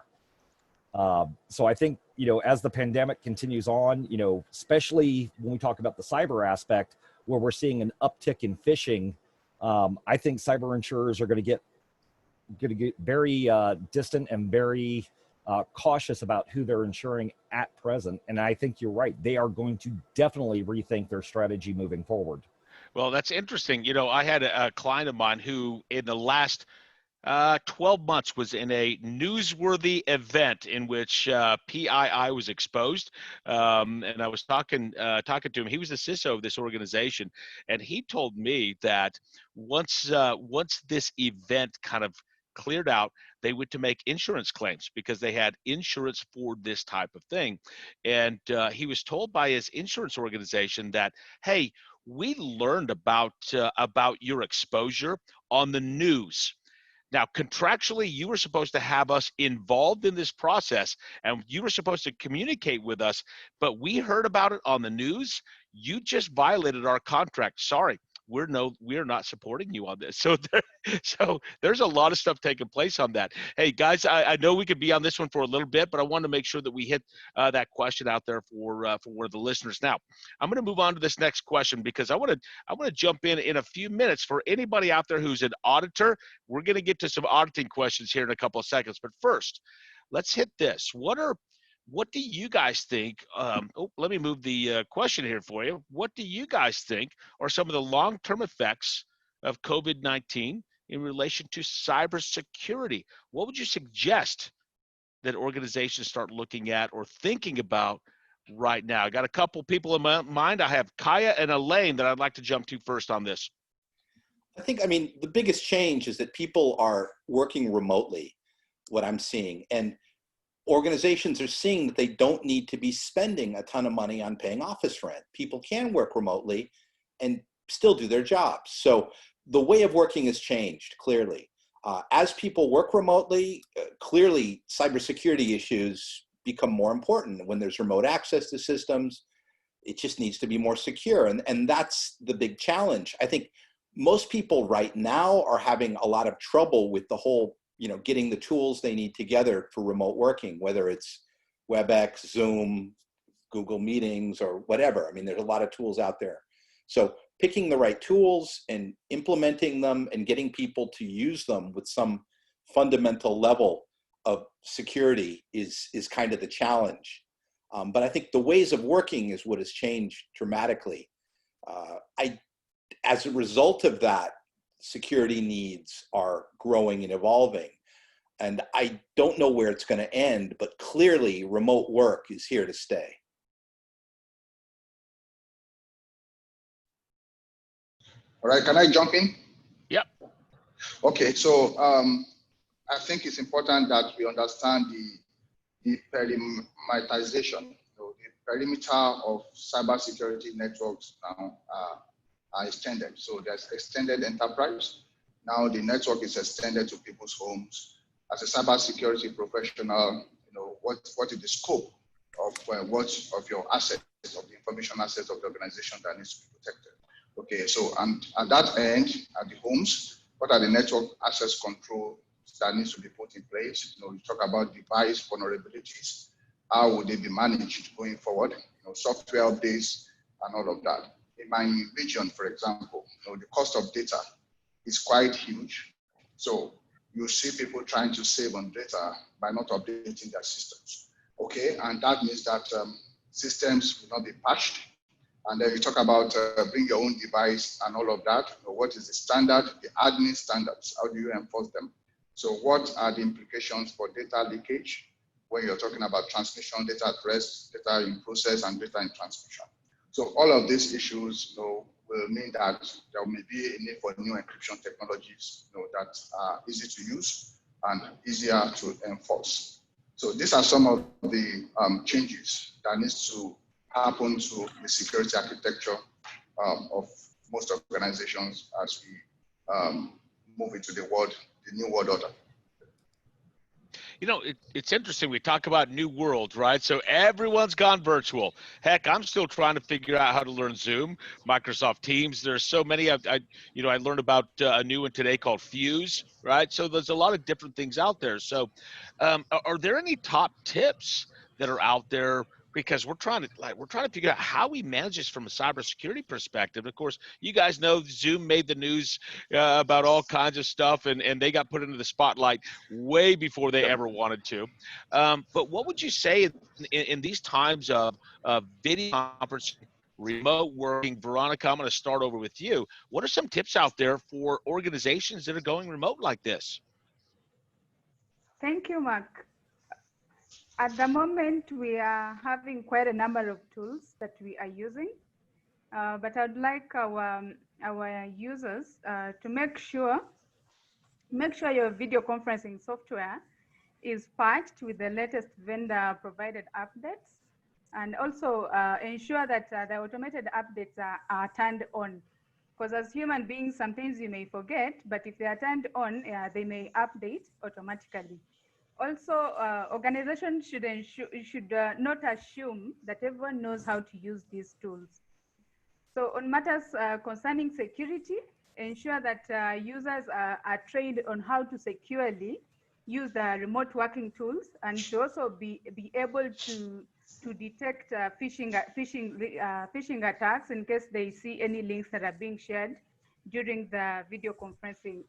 So I think, you know, as the pandemic continues on, you know, especially when we talk about the cyber aspect, where we're seeing an uptick in phishing, I think cyber insurers are going to get very distant and very cautious about who they're insuring at present. And I think you're right. They are going to definitely rethink their strategy moving forward. Well, that's interesting. You know, I had a client of mine who in the last 12 months was in a newsworthy event in which PII was exposed. And I was talking to him. He was the CISO of this organization. And he told me that once this event kind of cleared out, they went to make insurance claims because they had insurance for this type of thing. And he was told by his insurance organization that, hey, we learned about your exposure on the news. Now, contractually, you were supposed to have us involved in this process, and you were supposed to communicate with us, but we heard about it on the news. You just violated our contract. Sorry, we're not supporting you on this. So there's a lot of stuff taking place on that. Hey, guys, I know we could be on this one for a little bit, but I want to make sure that we hit that question out there for one of the listeners. Now, I'm going to move on to this next question because I want to jump in a few minutes for anybody out there who's an auditor. We're going to get to some auditing questions here in a couple of seconds, but first, let's hit this. What do you guys think? Let me move the question here for you. What do you guys think are some of the long-term effects of COVID-19 in relation to cybersecurity? What would you suggest that organizations start looking at or thinking about right now? I got a couple people in my mind. I have Kaya and Elaine that I'd like to jump to first on this. I mean, the biggest change is that people are working remotely, what I'm seeing. And organizations are seeing that they don't need to be spending a ton of money on paying office rent. People can work remotely and still do their jobs. So the way of working has changed, clearly. As people work remotely, clearly cybersecurity issues become more important. When there's remote access to systems, it just needs to be more secure. And that's the big challenge. I think most people right now are having a lot of trouble with the whole, you know, getting the tools they need together for remote working, whether it's WebEx, Zoom, Google Meetings, or whatever. I mean, there's a lot of tools out there. So picking the right tools and implementing them and getting people to use them with some fundamental level, of security is kind of the challenge. But I think the ways of working is what has changed dramatically. As a result of that, security needs are growing and evolving. And I don't know where it's going to end, but clearly remote work is here to stay. All right, can I jump in? Yep. Okay, so I think it's important that we understand the perimeterization. So the perimeter of cybersecurity networks now are extended. So there's extended enterprise. Now the network is extended to people's homes. As a cybersecurity professional, you know what is the scope of your assets, of the information assets of the organization that needs to be protected. Okay, so and at that end, at the homes, what are the network access control that needs to be put in place? You know, you talk about device vulnerabilities. How would they be managed going forward? You know, software updates and all of that. In my region, for example, you know, the cost of data is quite huge. So you see people trying to save on data by not updating their systems. Okay, and that means that systems will not be patched. And then you talk about bring your own device and all of that. You know, what is the standard, the admin standards? How do you enforce them? So what are the implications for data leakage when you're talking about transmission, data at rest, data in process, and data in transmission? So all of these issues, you know, will mean that there may be a need for new encryption technologies, you know, that are easy to use and easier to enforce. So these are some of the changes that needs to happen to the security architecture of most organizations as we move into the new world order. You know, it's interesting. We talk about new world, right? So everyone's gone virtual. Heck, I'm still trying to figure out how to learn Zoom, Microsoft Teams. There's so many. I learned about a new one today called Fuse, right? So there's a lot of different things out there. So are there any top tips that are out there? Because we're trying to figure out how we manage this from a cybersecurity perspective. Of course, you guys know Zoom made the news about all kinds of stuff, and they got put into the spotlight way before they ever wanted to. But what would you say in these times of video conferencing, remote working? Veronica, I'm going to start over with you. What are some tips out there for organizations that are going remote like this? Thank you, Mark. At the moment, we are having quite a number of tools that we are using, but I'd like our users to make sure your video conferencing software is patched with the latest vendor provided updates, and also ensure that the automated updates are turned on. Because as human beings, sometimes you may forget, but if they are turned on, they may update automatically. Also, organizations should not assume that everyone knows how to use these tools. So on matters concerning security, ensure that users are trained on how to securely use the remote working tools, and to also be able to detect phishing attacks in case they see any links that are being shared during the video conferencing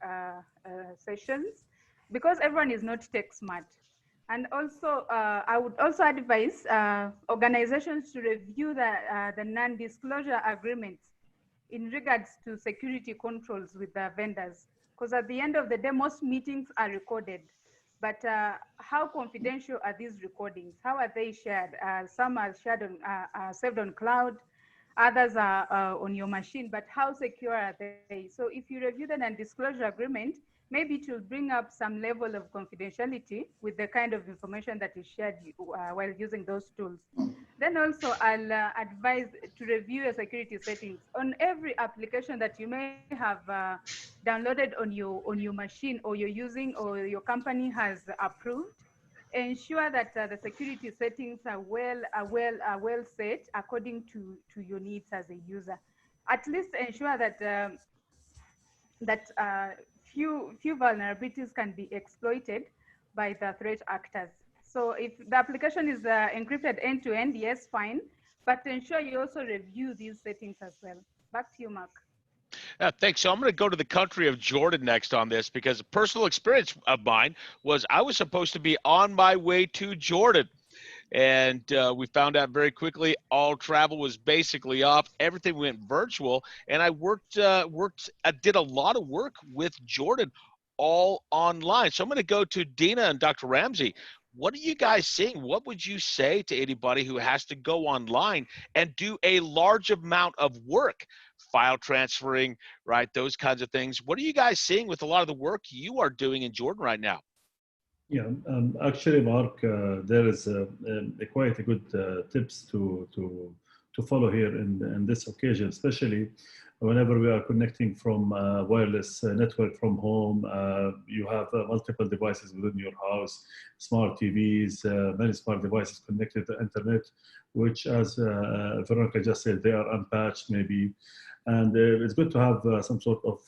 sessions, because everyone is not tech smart. And also, I would also advise organizations to review the non-disclosure agreements in regards to security controls with the vendors. Because at the end of the day, most meetings are recorded. But how confidential are these recordings? How are they shared? Some are shared on, saved on cloud, others are on your machine, but how secure are they? So if you review the non-disclosure agreement, maybe it will bring up some level of confidentiality with the kind of information that is shared while using those tools. Then also I'll advise to review your security settings on every application that you may have downloaded on your machine, or you're using, or your company has approved. Ensure that the security settings are well set according to your needs as a user. At least ensure that few vulnerabilities can be exploited by the threat actors. So if the application is encrypted end to end, yes, fine, but ensure you also review these settings as well. Back to you, Mark. Thanks. So I'm going to go to the country of Jordan next on this, because a personal experience of mine was I was supposed to be on my way to Jordan. And we found out very quickly all travel was basically off. Everything went virtual, and I did a lot of work with Jordan all online. So I'm going to go to Dina and Dr. Ramsey. What are you guys seeing? What would you say to anybody who has to go online and do a large amount of work, file transferring, right? Those kinds of things. What are you guys seeing with a lot of the work you are doing in Jordan right now? Yeah, actually, Mark, there is quite a good tips to follow here in this occasion, especially whenever we are connecting from wireless network from home. You have multiple devices within your house, smart TVs, many smart devices connected to internet, which, as Veronica just said, they are unpatched maybe. And it's good to have some sort of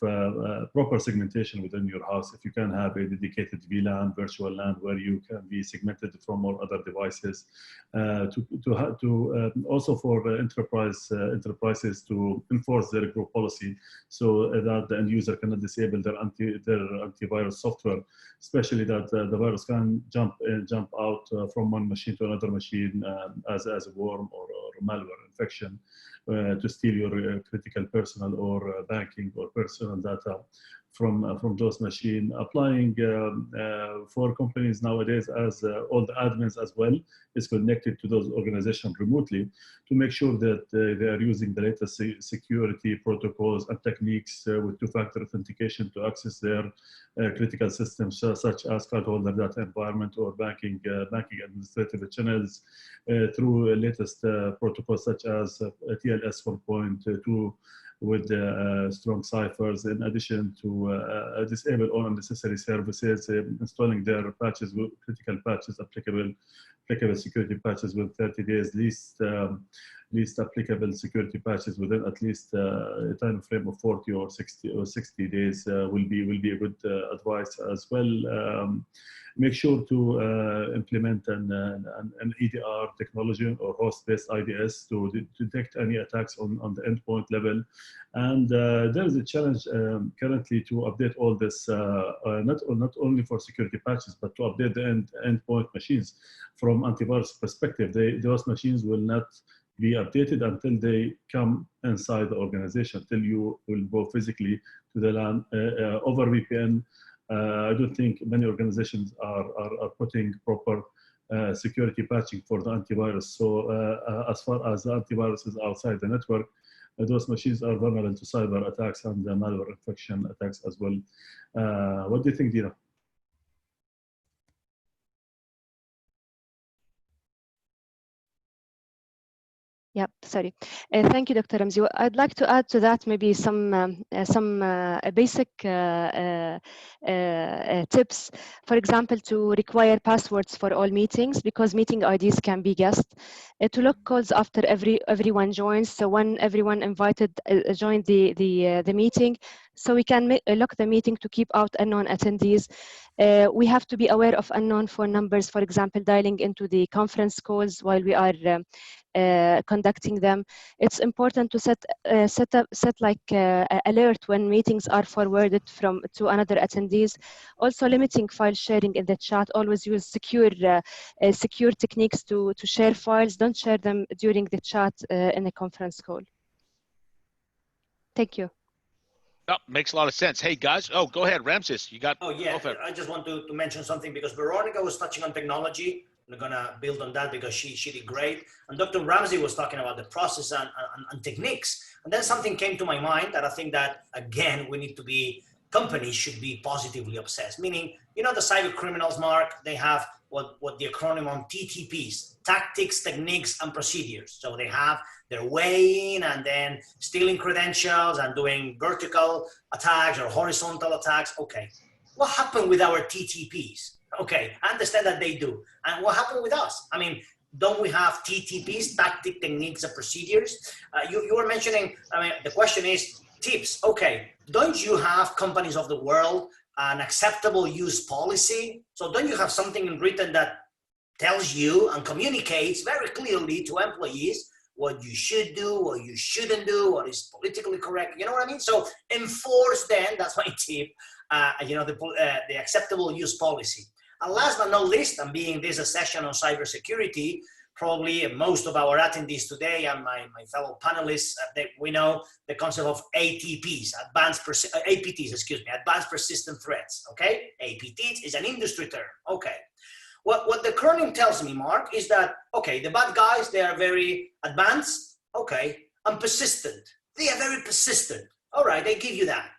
proper segmentation within your house. If you can have a dedicated VLAN, virtual LAN, where you can be segmented from all other devices. Also for enterprises to enforce their group policy, so that the end user cannot disable their antivirus software, especially that the virus can jump out from one machine to another machine as a worm or malware infection. To steal your critical personal or banking or personal data from those machines. Applying for companies nowadays, as all the admins as well is connected to those organizations remotely, to make sure that they are using the latest security protocols and techniques with two-factor authentication to access their critical systems, such as cardholder data environment or banking administrative channels, through latest protocols such as TLS 1.2 with strong ciphers, in addition to disable all unnecessary services, installing their patches, critical patches, applicable security patches with 30 days, least applicable security patches within at least a time frame of 40 or 60 days will be a good advice as well. Make sure to implement an EDR technology or host-based IDS to detect any attacks on the endpoint level. And there is a challenge currently to update all this, not only for security patches, but to update the endpoint machines from antivirus perspective. Those machines will not be updated until they come inside the organization, until you will go physically to the LAN over VPN. I don't think many organizations are putting proper security patching for the antivirus. So as far as the antivirus is outside the network, those machines are vulnerable to cyber attacks and malware infection attacks as well. What do you think, Dina? Yeah, sorry. Thank you, Dr. Ramsey. I'd like to add to that maybe some basic tips. For example, to require passwords for all meetings, because meeting IDs can be guessed. To lock calls after everyone joins. So when everyone invited joined the meeting, so we can lock the meeting to keep out unknown attendees. We have to be aware of unknown phone numbers, for example, dialing into the conference calls while we are conducting them. It's important to set alert when meetings are forwarded to another attendees. Also, limiting file sharing in the chat. Always use secure techniques to share files. Don't share them during the chat in a conference call. Thank you. Oh, makes a lot of sense. Hey guys, go ahead, Ramses. You got? Oh yeah, I just want to mention something, because Veronica was touching on technology. We're gonna build on that because she did great. And Dr. Ramsey was talking about the process and techniques. And then something came to my mind that I think that, again, companies should be positively obsessed. Meaning, you know, the cyber criminals, Mark, they have what the acronym on TTPs, tactics, techniques, and procedures. So they have their way in and then stealing credentials and doing vertical attacks or horizontal attacks. Okay, what happened with our TTPs? Okay, I understand that they do. And what happened with us? I mean, don't we have TTPs, tactic, techniques, and procedures? You were mentioning, I mean, the question is tips. Okay, don't you have, companies of the world, an acceptable use policy? So don't you have something in written that tells you and communicates very clearly to employees what you should do, what you shouldn't do, what is politically correct. You know what I mean? So enforce then, that's my tip, the acceptable use policy. And last but not least, and being this a session on cybersecurity, probably most of our attendees today and my fellow panelists, we know the concept of APTs, advanced persistent threats, okay? APTs is an industry term, okay. What the acronym tells me, Mark, is that, okay, the bad guys, they are very advanced, okay, and persistent. They are very persistent. All right, they give you that.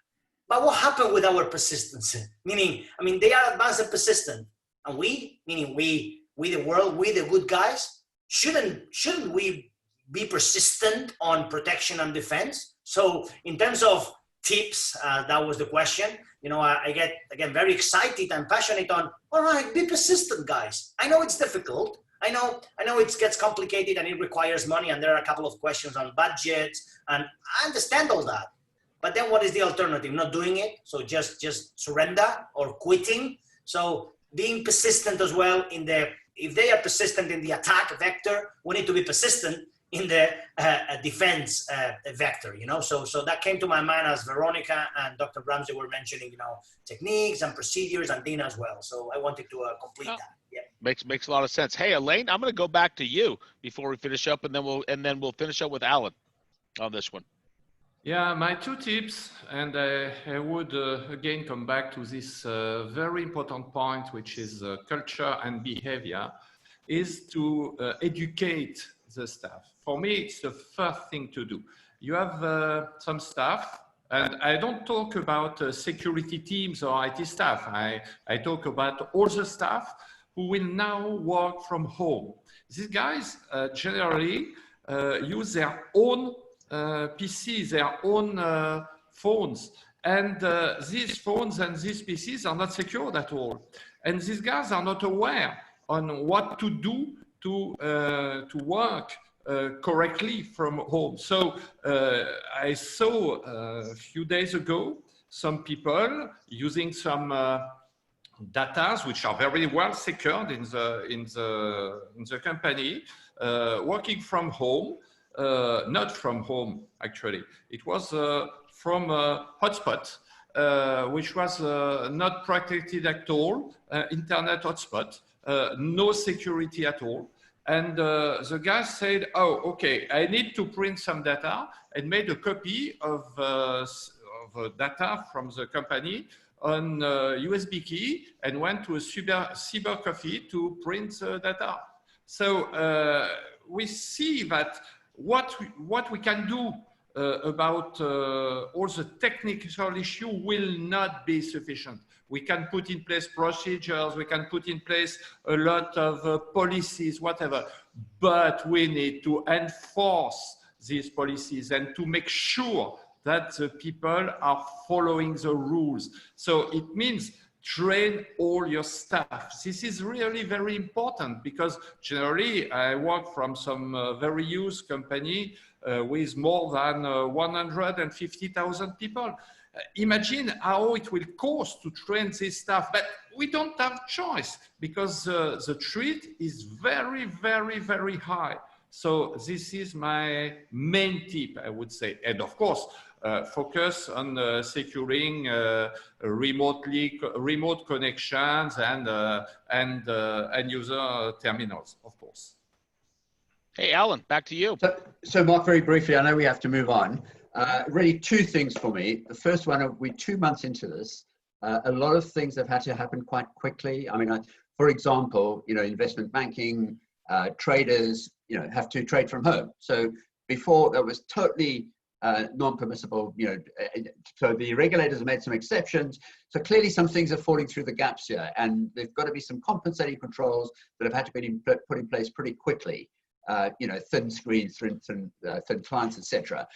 But what happened with our persistence? Meaning, I mean, they are advanced and persistent. And we, meaning we the world, we the good guys, shouldn't we be persistent on protection and defense? So in terms of tips, that was the question. You know, I get, again, very excited and passionate on, all right, be persistent, guys. I know it's difficult. I know it gets complicated and it requires money, and there are a couple of questions on budgets, and I understand all that. But then what is the alternative? Not doing it, so just surrender or quitting. So being persistent as well if they are persistent in the attack vector, we need to be persistent in the defense vector, you know? So that came to my mind as Veronica and Dr. Ramsey were mentioning, you know, techniques and procedures, and Dina as well. So I wanted to complete that. Yeah. Makes a lot of sense. Hey, Elaine, I'm going to go back to you before we finish up, and then we'll finish up with Alan on this one. Yeah, my two tips, and I would again come back to this very important point, which is culture and behavior, is to educate the staff. For me, it's the first thing to do. You have some staff, and I don't talk about security teams or IT staff. I talk about all the staff who will now work from home. These guys generally use their own PCs, their own phones, and these phones and these PCs are not secured at all. And these guys are not aware on what to do to work correctly from home. So I saw a few days ago some people using some data which are very well secured in the company, working from home. Not from home, actually. It was from a hotspot, which was not protected at all, internet hotspot, no security at all. And the guy said, oh, okay, I need to print some data, and made a copy of data from the company on USB key and went to a cyber cafe to print the data. So we see that what we can do about all the technical issue will not be sufficient. We can put in place procedures, we can put in place a lot of policies, whatever, but we need to enforce these policies and to make sure that the people are following the rules. So it means train all your staff. This is really very important, because generally I work from some very huge company with more than 150,000 people. Imagine how it will cost to train this staff, but we don't have choice, because the threat is very, very, very high. So this is my main tip, I would say. And of course, focus on securing remote connections and user terminals, of course. Hey, Alan, back to you. So Mark, very briefly, I know we have to move on. Really two things for me. The first one, we're 2 months into this. A lot of things have had to happen quite quickly. I mean, for example, you know, investment banking, traders, you know, have to trade from home. So before that was totally non-permissible, you know, so the regulators have made some exceptions. So clearly some things are falling through the gaps here, and there's got to be some compensating controls that have had to be put in place pretty quickly. You know, thin screens, thin clients, etc.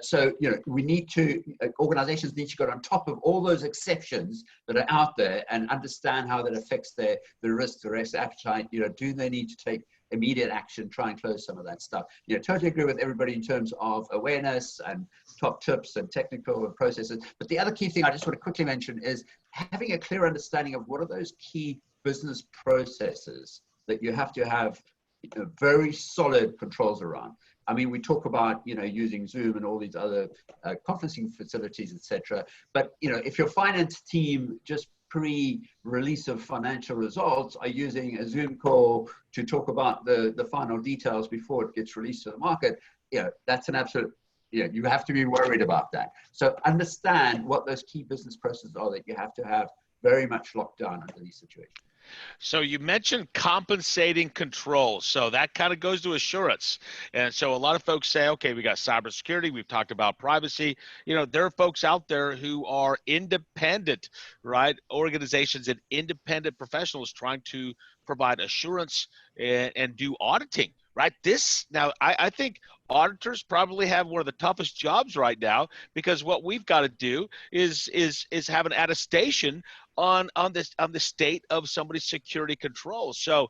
So, you know, we need to, organizations need to get on top of all those exceptions that are out there and understand how that affects the risk, the risk appetite. You know, do they need to take immediate action, try and close some of that stuff? You know, totally agree with everybody in terms of awareness and top tips and technical processes. But the other key thing I just want to quickly mention is having a clear understanding of what are those key business processes that you have to have very solid controls around. I mean, we talk about, you know, using Zoom and all these other conferencing facilities, etc. But, you know, if your finance team just pre-release of financial results are using a Zoom call to talk about the final details before it gets released to the market, you know, that's an absolute, you know, you have to be worried about that. So understand what those key business processes are that you have to have very much locked down under these situations. So you mentioned compensating controls. So that kind of goes to assurance. And so a lot of folks say, okay, we got cybersecurity, we've talked about privacy. You know, there are folks out there who are independent, right? Organizations and independent professionals trying to provide assurance and do auditing, right? I think auditors probably have one of the toughest jobs right now, because what we've got to do is have an attestation on the state of somebody's security controls. So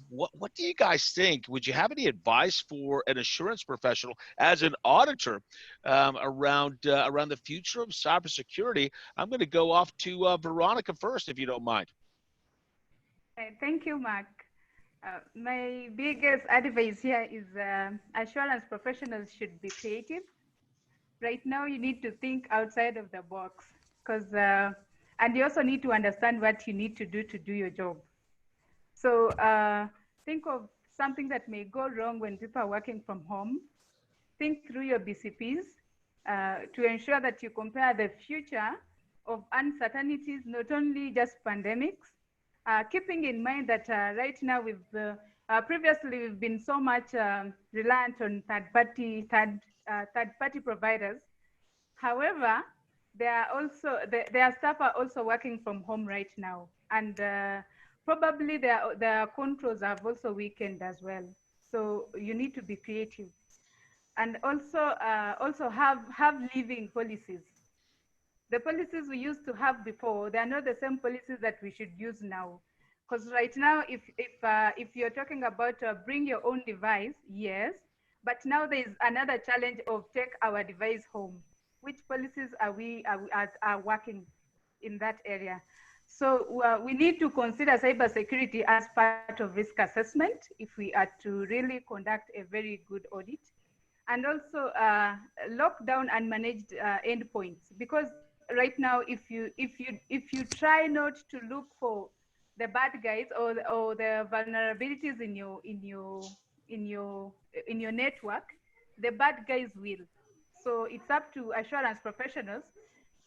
what do you guys think? Would you have any advice for an assurance professional as an auditor around the future of cybersecurity? I'm going to go off to Veronica first, if you don't mind. Thank you, Mark. My biggest advice here is assurance professionals should be creative. Right now, you need to think outside of the box, because and you also need to understand what you need to do your job. So think of something that may go wrong when people are working from home. Think through your BCPs to ensure that you compare the future of uncertainties, not only just pandemics, keeping in mind that right now previously we've been so much reliant on third-party providers. However, their staff are also working from home right now, and probably their controls have also weakened as well. So you need to be creative, and also have living policies. The policies we used to have before, they are not the same policies that we should use now. Because right now, if you're talking about bring your own device, yes, but now there is another challenge of take our device home. Which policies are working in that area? So we need to consider cybersecurity as part of risk assessment if we are to really conduct a very good audit, and also lock down unmanaged endpoints, because right now, if you try not to look for the bad guys or the vulnerabilities in your network, the bad guys will. So it's up to assurance professionals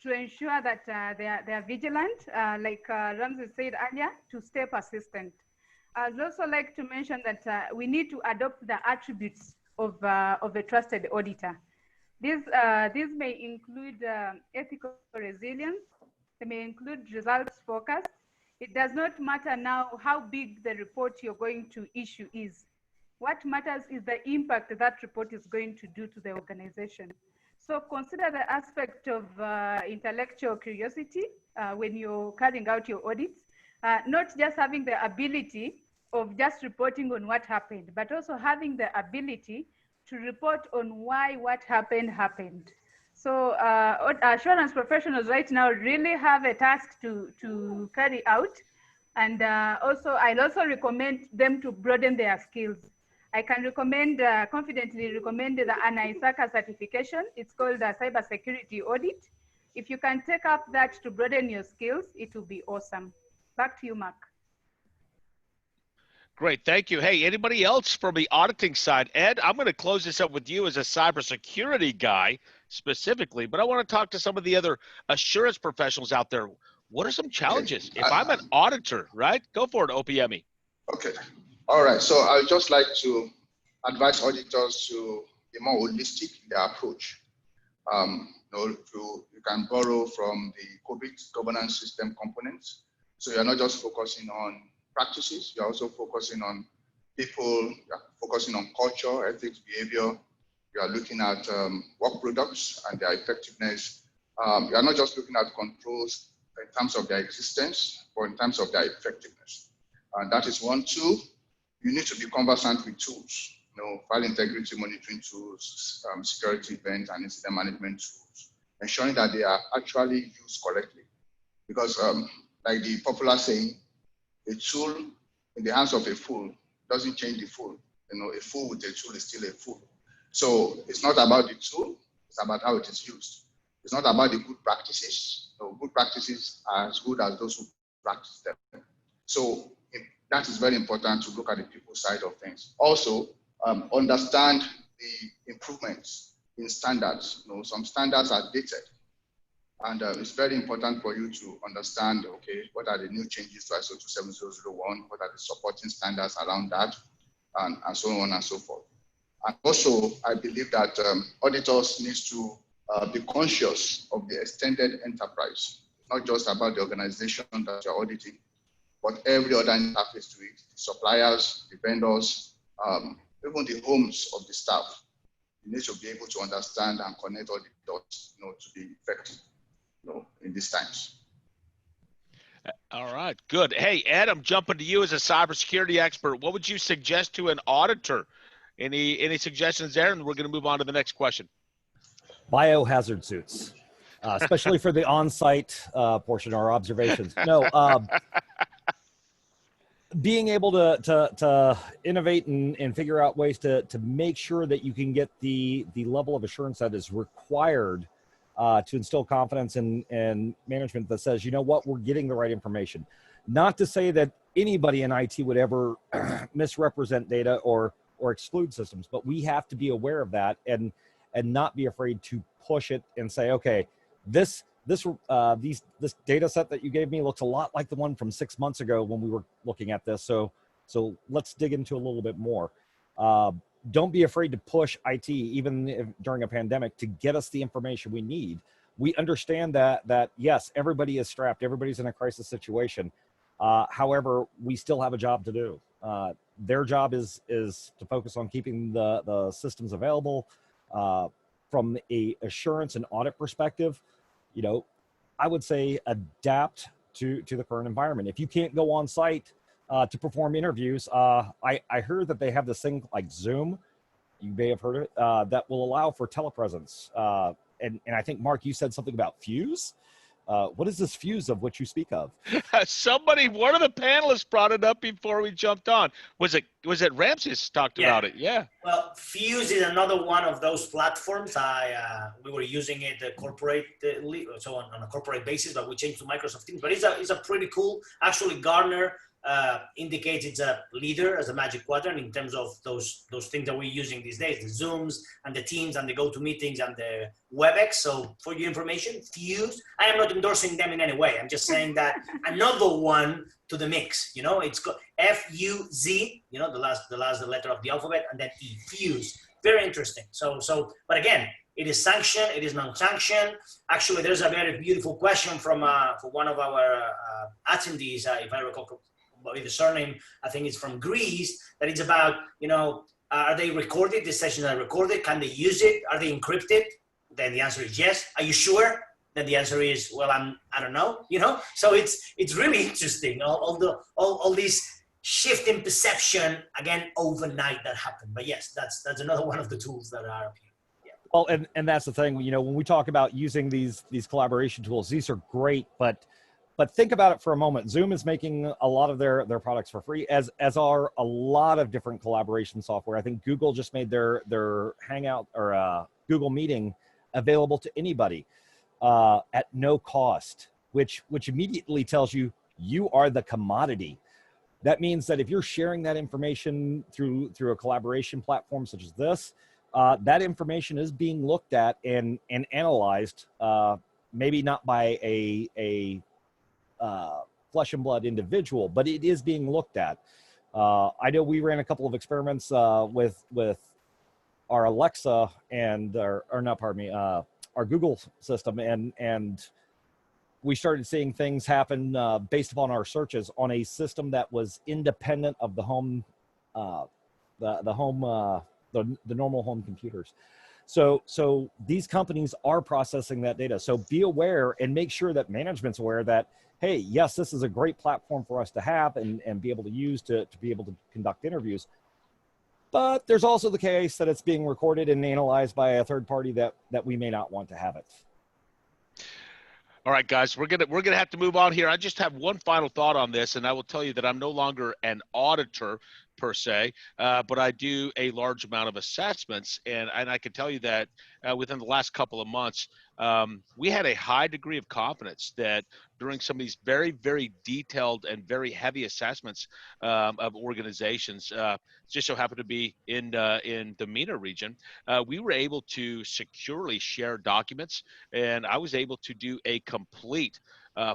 to ensure that they are vigilant, like Ramsey said earlier, to stay persistent. I'd also like to mention that we need to adopt the attributes of a trusted auditor. These may include ethical resilience. They may include results focus. It does not matter now how big the report you're going to issue is. What matters is the impact that report is going to do to the organization. So consider the aspect of intellectual curiosity when you're carrying out your audits, not just having the ability of just reporting on what happened, but also having the ability to report on why what happened. So assurance professionals right now really have a task to carry out. And I'll also recommend them to broaden their skills. I can confidently recommend the ANISACA certification. It's called a cybersecurity audit. If you can take up that to broaden your skills, it will be awesome. Back to you, Mark. Great, thank you. Hey, anybody else from the auditing side? Ed, I'm going to close this up with you as a cybersecurity guy specifically, but I want to talk to some of the other assurance professionals out there. What are some challenges? If I'm an auditor, right? Go for it, OPME. Okay. All right. So I would just like to advise auditors to be more holistic in their approach. You can borrow from the COVID governance system components. So you're not just focusing on practices, you're also focusing on people, you're focusing on culture, ethics, behavior. You are looking at work products and their effectiveness. You are not just looking at controls in terms of their existence, but in terms of their effectiveness. And that is one. Two, you need to be conversant with tools, file integrity monitoring tools, security event and incident management tools, ensuring that they are actually used correctly. Because like the popular saying, a tool in the hands of a fool doesn't change the fool. a fool with a tool is still a fool. So it's not about the tool, it's about how it is used. It's not about the good practices. Good practices are as good as those who practice them. So that is very important to look at the people side of things. Also, understand the improvements in standards. Some standards are dated. And it's very important for you to understand, okay, what are the new changes to ISO 27001, what are the supporting standards around that, and so on and so forth. And also, I believe that auditors need to be conscious of the extended enterprise, not just about the organization that you're auditing, but every other interface to it, the suppliers, the vendors, even the homes of the staff. You need to be able to understand and connect all the dots, to be effective, in these times. All right, good. Hey, Ed, I'm jumping to you as a cybersecurity expert. What would you suggest to an auditor? Any suggestions there? And we're going to move on to the next question. Biohazard suits, especially for the on-site portion of our observations. No, being able to innovate and figure out ways to make sure that you can get the level of assurance that is required to instill confidence in management that says, you know what, we're getting the right information. Not to say that anybody in IT would ever misrepresent data or exclude systems, but we have to be aware of that and not be afraid to push it and say, okay, this data set that you gave me looks a lot like the one from 6 months ago when we were looking at this. So let's dig into a little bit more. Don't be afraid to push IT, even during a pandemic, to get us the information we need. We understand that yes, everybody is strapped, everybody's in a crisis situation. However, we still have a job to do. Their job is to focus on keeping the systems available. From a assurance and audit perspective, I would say adapt to the current environment. If you can't go on site to perform interviews, I heard that they have this thing like Zoom. You may have heard of it, that will allow for telepresence. And I think, Mark, you said something about Fuse. What is this Fuse of which you speak of? One of the panelists brought it up before we jumped on. Was it Ramses talked about it? Yeah. Well, Fuse is another one of those platforms. We were using it corporate, so on a corporate basis, but we changed to Microsoft Teams. But it's a pretty cool. Actually, Gartner indicates it's a leader as a Magic Quadrant in terms of those things that we're using these days, the Zooms and the Teams and the GoToMeetings and the WebEx. So for your information, Fuse, I am not endorsing them in any way. I'm just saying that another one to the mix, it's got F-U-Z, the last letter of the alphabet, and then E, Fuse. Very interesting. So, but again, it is sanctioned, it is non-sanctioned. Actually, there's a very beautiful question from one of our attendees, if I recall the surname, I think it's from Greece, that it's about, are they recorded? The sessions are recorded. Can they use it? Are they encrypted? Then the answer is yes. Are you sure? Then the answer is, well, I don't know, So it's really interesting. All these shift in perception, again, overnight that happened. But yes, that's another one of the tools that are up here. Yeah. Well, and that's the thing, when we talk about using these collaboration tools, these are great, but think about it for a moment. Zoom is making a lot of their products for free, as are a lot of different collaboration software. I think Google just made their Hangout or Google Meeting available to anybody at no cost, which immediately tells you are the commodity. That means that if you're sharing that information through a collaboration platform such as this, that information is being looked at and analyzed, maybe not by a flesh and blood individual, but it is being looked at. I know we ran a couple of experiments with our Alexa and our Google system, and we started seeing things happen based upon our searches on a system that was independent of the home, the normal home computers. So these companies are processing that data. So be aware and make sure that management's aware that, hey, yes, this is a great platform for us to have and be able to use to be able to conduct interviews. But there's also the case that it's being recorded and analyzed by a third party that we may not want to have it. All right, guys, we're gonna have to move on here. I just have one final thought on this, and I will tell you that I'm no longer an auditor per se, but I do a large amount of assessments. And I can tell you that within the last couple of months, we had a high degree of confidence that during some of these very, very detailed and very heavy assessments of organizations, just so happened to be in the MENA region, we were able to securely share documents, and I was able to do a complete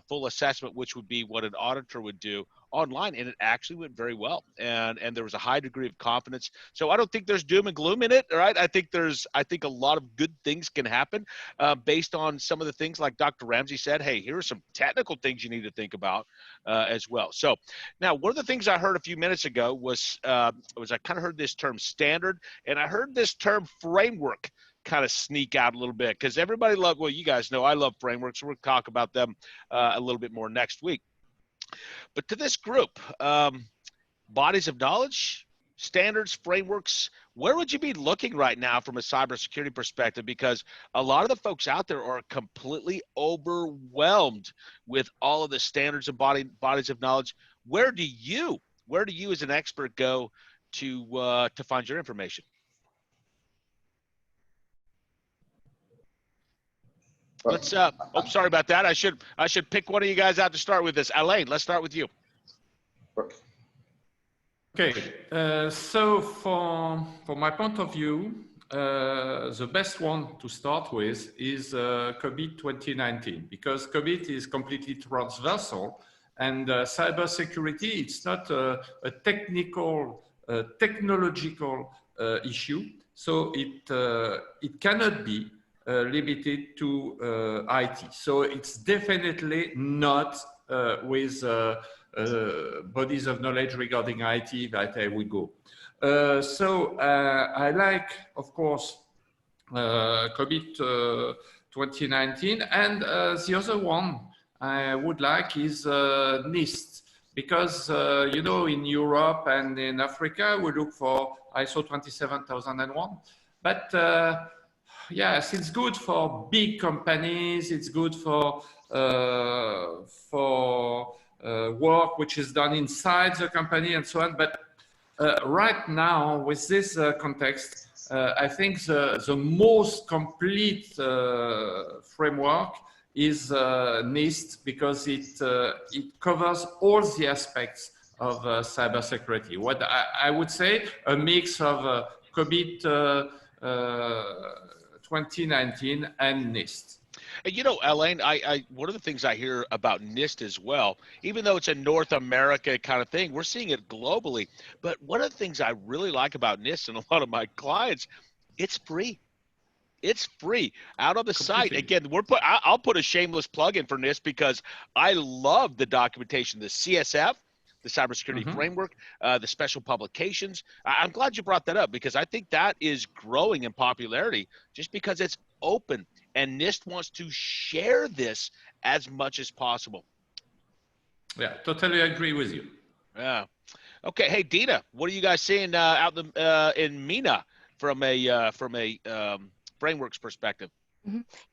full assessment, which would be what an auditor would do online, and it actually went very well, and there was a high degree of confidence. So I don't think there's doom and gloom in it, right? I think a lot of good things can happen based on some of the things like Dr. Ramsey said. Hey, here are some technical things you need to think about as well. So now, one of the things I heard a few minutes ago was I kind of heard this term standard, and I heard this term framework kind of sneak out a little bit, because everybody loves, well, you guys know I love frameworks, so we'll talk about them a little bit more next week. But to this group, bodies of knowledge, standards, frameworks, where would you be looking right now from a cybersecurity perspective? Because a lot of the folks out there are completely overwhelmed with all of the standards and bodies of knowledge. Where do you as an expert go to find your information? Let's oh, sorry about that. I should pick one of you guys out to start with this. Alain, let's start with you. Okay, so from my point of view, the best one to start with is COVID 2019, because COVID is completely transversal, and cybersecurity, it's not a technological issue, so it cannot be limited to IT. So it's definitely not with bodies of knowledge regarding IT that I would go. So I like, of course, COVID 2019, and the other one I would like is NIST, because you know, in Europe and in Africa we look for ISO 27001, but yes, it's good for big companies. It's good for work which is done inside the company and so on. But right now, with this context, I think the most complete framework is NIST, because it covers all the aspects of cybersecurity. What I would say, a mix of COVID 2019 and NIST. And you know, Alain, one of the things I hear about NIST as well, even though it's a North America kind of thing, we're seeing it globally. But one of the things I really like about NIST and a lot of my clients, it's free. It's free out on the site. Again, I'll put a shameless plug in for NIST, because I love the documentation, the CSF, the cybersecurity framework, the special publications. I'm glad you brought that up, because I think that is growing in popularity just because it's open, and NIST wants to share this as much as possible. Yeah, totally agree with you. Yeah. Okay. Hey, Dina, what are you guys seeing out in MENA from a frameworks perspective?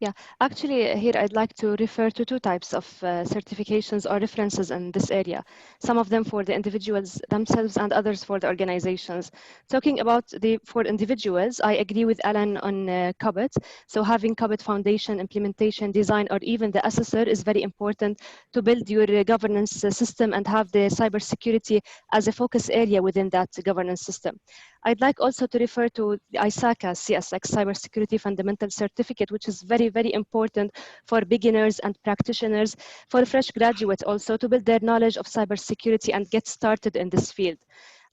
Yeah, actually here I'd like to refer to two types of certifications or references in this area. Some of them for the individuals themselves and others for the organizations. Talking about for individuals, I agree with Alan on COBIT. So having COBIT foundation, implementation, design, or even the assessor is very important to build your governance system and have the cybersecurity as a focus area within that governance system. I'd like also to refer to the ISACA CSX Cybersecurity Fundamental Certificate, which is very, very important for beginners and practitioners, for fresh graduates also, to build their knowledge of cybersecurity and get started in this field.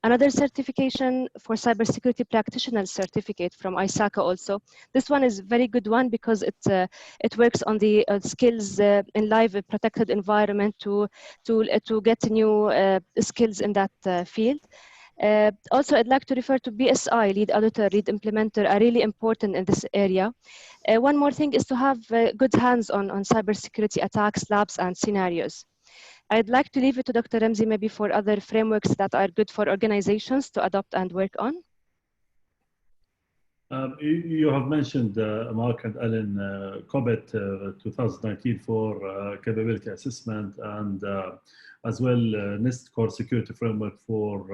Another certification for cybersecurity practitioner certificate from ISACA also. This one is a very good one because it works on the skills in live protected environment to get new skills in that field. Also, I'd like to refer to BSI, lead auditor, lead implementer, are really important in this area. One more thing is to have good hands on cybersecurity attacks, labs, and scenarios. I'd like to leave it to Dr. Ramsey maybe for other frameworks that are good for organizations to adopt and work on. You have mentioned, Mark and Alan, COBIT 2019 for capability assessment, and as well NIST core security framework for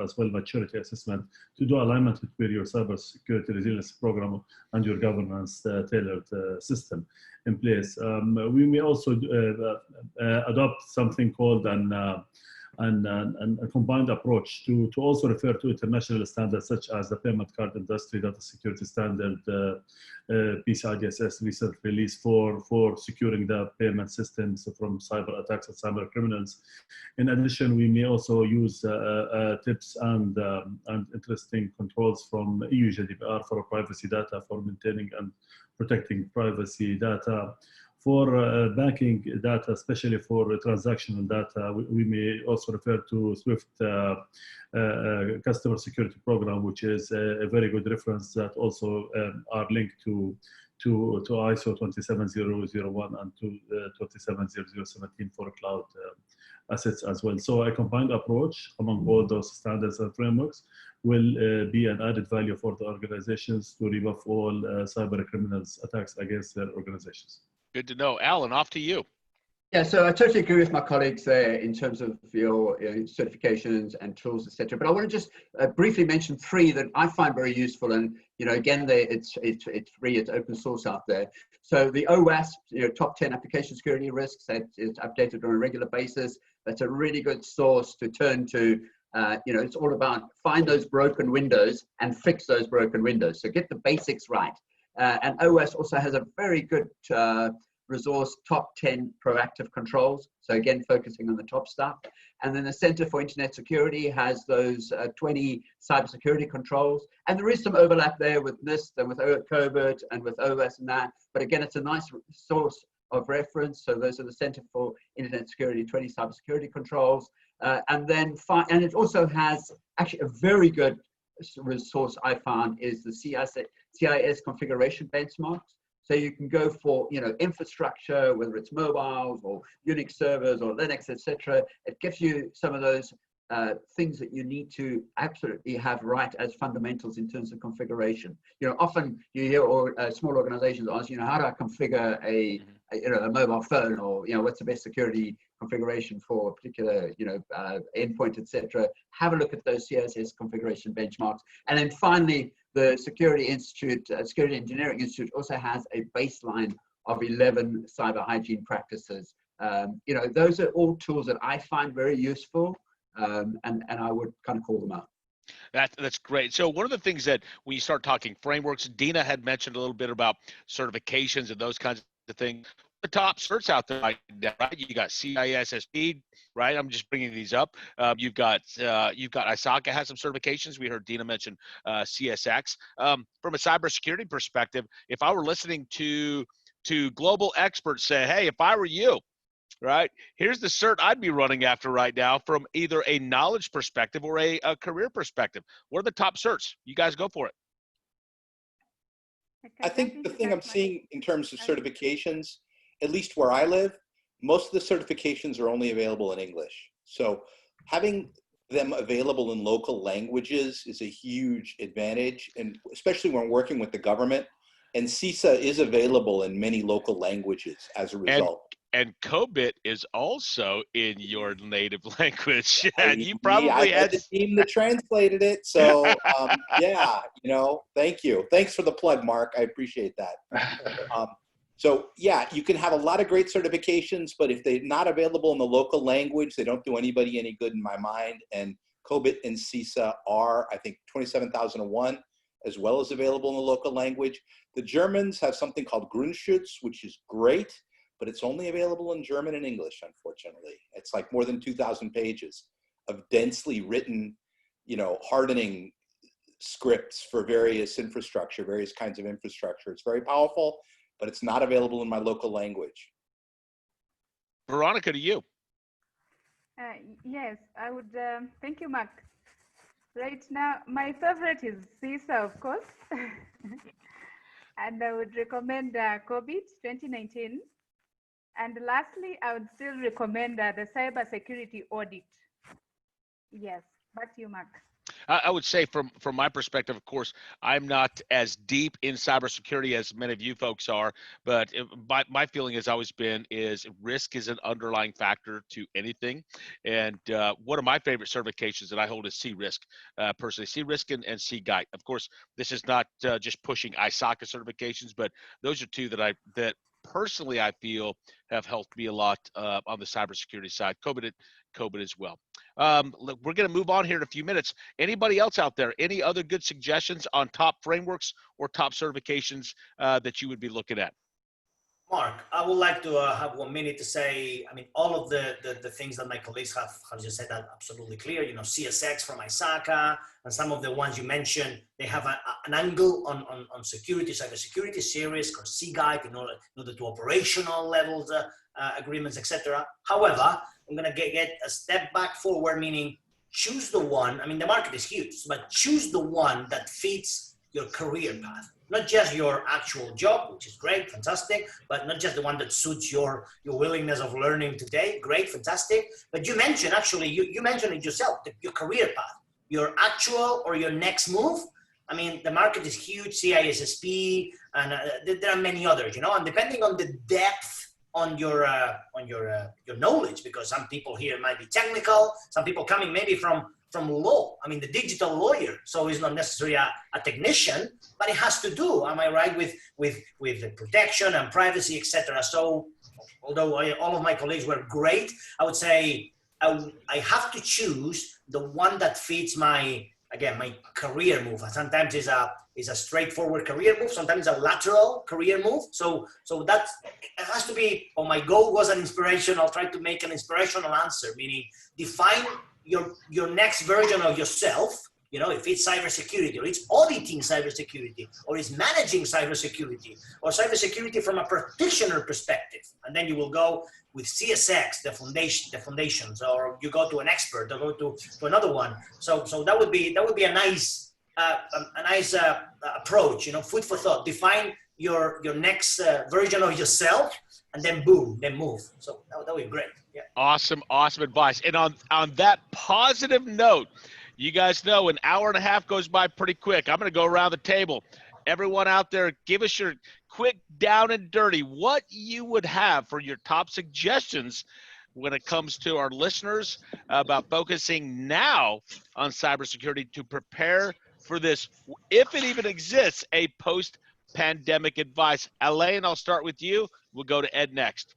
as well maturity assessment to do alignment with your cybersecurity resilience program and your governance tailored system in place. We may also adopt something called a combined approach to also refer to international standards such as the payment card industry data security standard, PCI DSS recent release for securing the payment systems from cyber attacks and cyber criminals. In addition, we may also use tips and interesting controls from EU GDPR for privacy data, for maintaining and protecting privacy data. For banking data, especially for transactional data, we may also refer to SWIFT customer security program, which is a very good reference that also are linked to ISO 27001 and to 27017 for cloud assets as well. So a combined approach among all those standards and frameworks will be an added value for the organizations to rebuff all cyber criminals attacks against their organizations. Good to know. Alan, off to you. Yeah, so I totally agree with my colleagues there in terms of your certifications and tools, etc. But I want to just briefly mention three that I find very useful. And again, it's free, it's open source out there. So the OWASP, top 10 application security risks, that is updated on a regular basis. That's a really good source to turn to. It's all about find those broken windows and fix those broken windows. So get the basics right. And OS also has a very good resource, top 10 proactive controls. So again, focusing on the top stuff. And then the Center for Internet Security has those 20 cybersecurity controls. And there is some overlap there with NIST and with COBIT and with OS and that. But again, it's a nice source of reference. So those are the Center for Internet Security, 20 cybersecurity controls. And it also has actually a very good resource I found is the CIS configuration benchmarks. So you can go for infrastructure, whether it's mobiles or Unix servers or Linux, etc. It gives you some of those things that you need to absolutely have right as fundamentals in terms of configuration. Often you hear small organizations ask, how do I configure a mobile phone, or what's the best security configuration for a particular endpoint, etc. Have a look at those CSS configuration benchmarks. And then finally, the Security Engineering Institute also has a baseline of 11 cyber hygiene practices. Those are all tools that I find very useful, and I would kind of call them out. That's great. So one of the things that when you start talking frameworks, Dina had mentioned a little bit about certifications and those kinds of things. The top certs out there right now, right? You got CISSP, right? I'm just bringing these up. You've got ISACA has some certifications. We heard Dina mention CSX. From a cybersecurity perspective, if I were listening to global experts say, hey, if I were you, right, here's the cert I'd be running after right now from either a knowledge perspective or a career perspective. What are the top certs? You guys go for it. I think the thing I'm seeing in terms of certifications, at least where I live, most of the certifications are only available in English. So having them available in local languages is a huge advantage, and especially when working with the government. And CISA is available in many local languages as a result. And COBIT is also in your native language. And you probably had the team that translated it. So yeah, thank you. Thanks for the plug, Mark. I appreciate that. So yeah, you can have a lot of great certifications, but if they're not available in the local language, they don't do anybody any good in my mind. And COBIT and CISA are, I think, 27001 as well as available in the local language. The Germans have something called Grundschutz, which is great, but it's only available in German and English, unfortunately. It's like more than 2,000 pages of densely written, hardening scripts for various kinds of infrastructure. It's very powerful, but it's not available in my local language. Veronica, to you. Yes, I would. Thank you, Mark. Right now, my favorite is CISA, of course. And I would recommend COBIT 2019. And lastly, I would still recommend the cybersecurity audit. Yes, back to you, Mark. I would say from my perspective, of course, I'm not as deep in cybersecurity as many of you folks are, but my feeling has always been is risk is an underlying factor to anything. And one of my favorite certifications that I hold is C-Risk, personally, C-Risk and C-Guide. Of course, this is not just pushing ISACA certifications, but those are two that personally I feel have helped me a lot on the cybersecurity side. COVID as well. Look, we're going to move on here in a few minutes. Anybody else out there? Any other good suggestions on top frameworks or top certifications that you would be looking at? Mark, I would like to have 1 minute to say, I mean, all of the things that my colleagues have just said are absolutely clear. You know, CSX from ISACA and some of the ones you mentioned, they have an angle on security, cybersecurity, C-Risk or C-Guide in order to operational levels, agreements, etc. However, I'm going to get a step back forward, meaning choose the one. I mean, the market is huge, but choose the one that fits your career path. Not just your actual job, which is great, fantastic, but not just the one that suits your willingness of learning today. Great, fantastic. But you mentioned, actually, you mentioned it yourself, your career path, your actual or your next move. I mean, the market is huge, CISSP, and there are many others, you know, and depending on the depth on your knowledge, because some people here might be technical, some people coming maybe from law. I mean, the digital lawyer, so he's not necessarily a technician, but it has to do, am I right, with the protection and privacy, etc. So, although all of my colleagues were great, I would say I have to choose the one that fits my career move. Sometimes it's a straightforward career move. Sometimes a lateral career move. So that it has to be. Or my goal was an inspiration. I'll try to make an inspirational answer, meaning define your next version of yourself. You know, if it's cybersecurity, or it's auditing cybersecurity, or it's managing cybersecurity, or cybersecurity from a practitioner perspective, and then you will go with CSX, the foundations, or you go to an expert, or go to another one. So that would be a nice approach. You know, food for thought. Define your next version of yourself, and then boom, then move. So that would be great. Yeah. Awesome advice. And on that positive note, you guys know an hour and a half goes by pretty quick. I'm going to go around the table. Everyone out there, give us your quick down and dirty, what you would have for your top suggestions when it comes to our listeners about focusing now on cybersecurity to prepare for this, if it even exists, a post-pandemic advice. Alain, I'll start with you. We'll go to Ed next.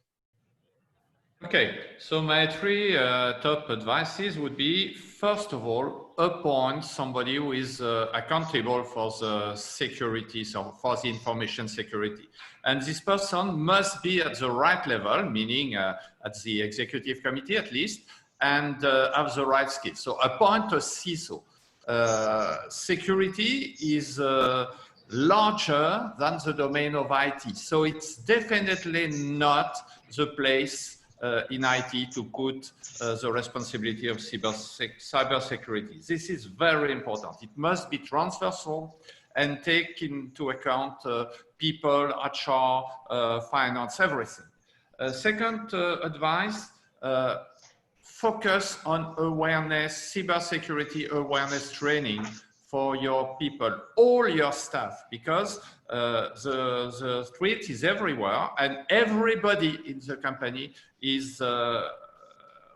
Okay, so my three top advices would be, first of all, appoint somebody who is accountable for the security, so for the information security. And this person must be at the right level, meaning at the executive committee at least, and have the right skills. So appoint a CISO. Security is larger than the domain of IT. So it's definitely not the place in IT to put the responsibility of cybersecurity. This is very important. It must be transversal and take into account people, HR, finance, everything. Second advice, focus on awareness, cybersecurity awareness training for your people, all your staff, because the threat is everywhere and everybody in the company is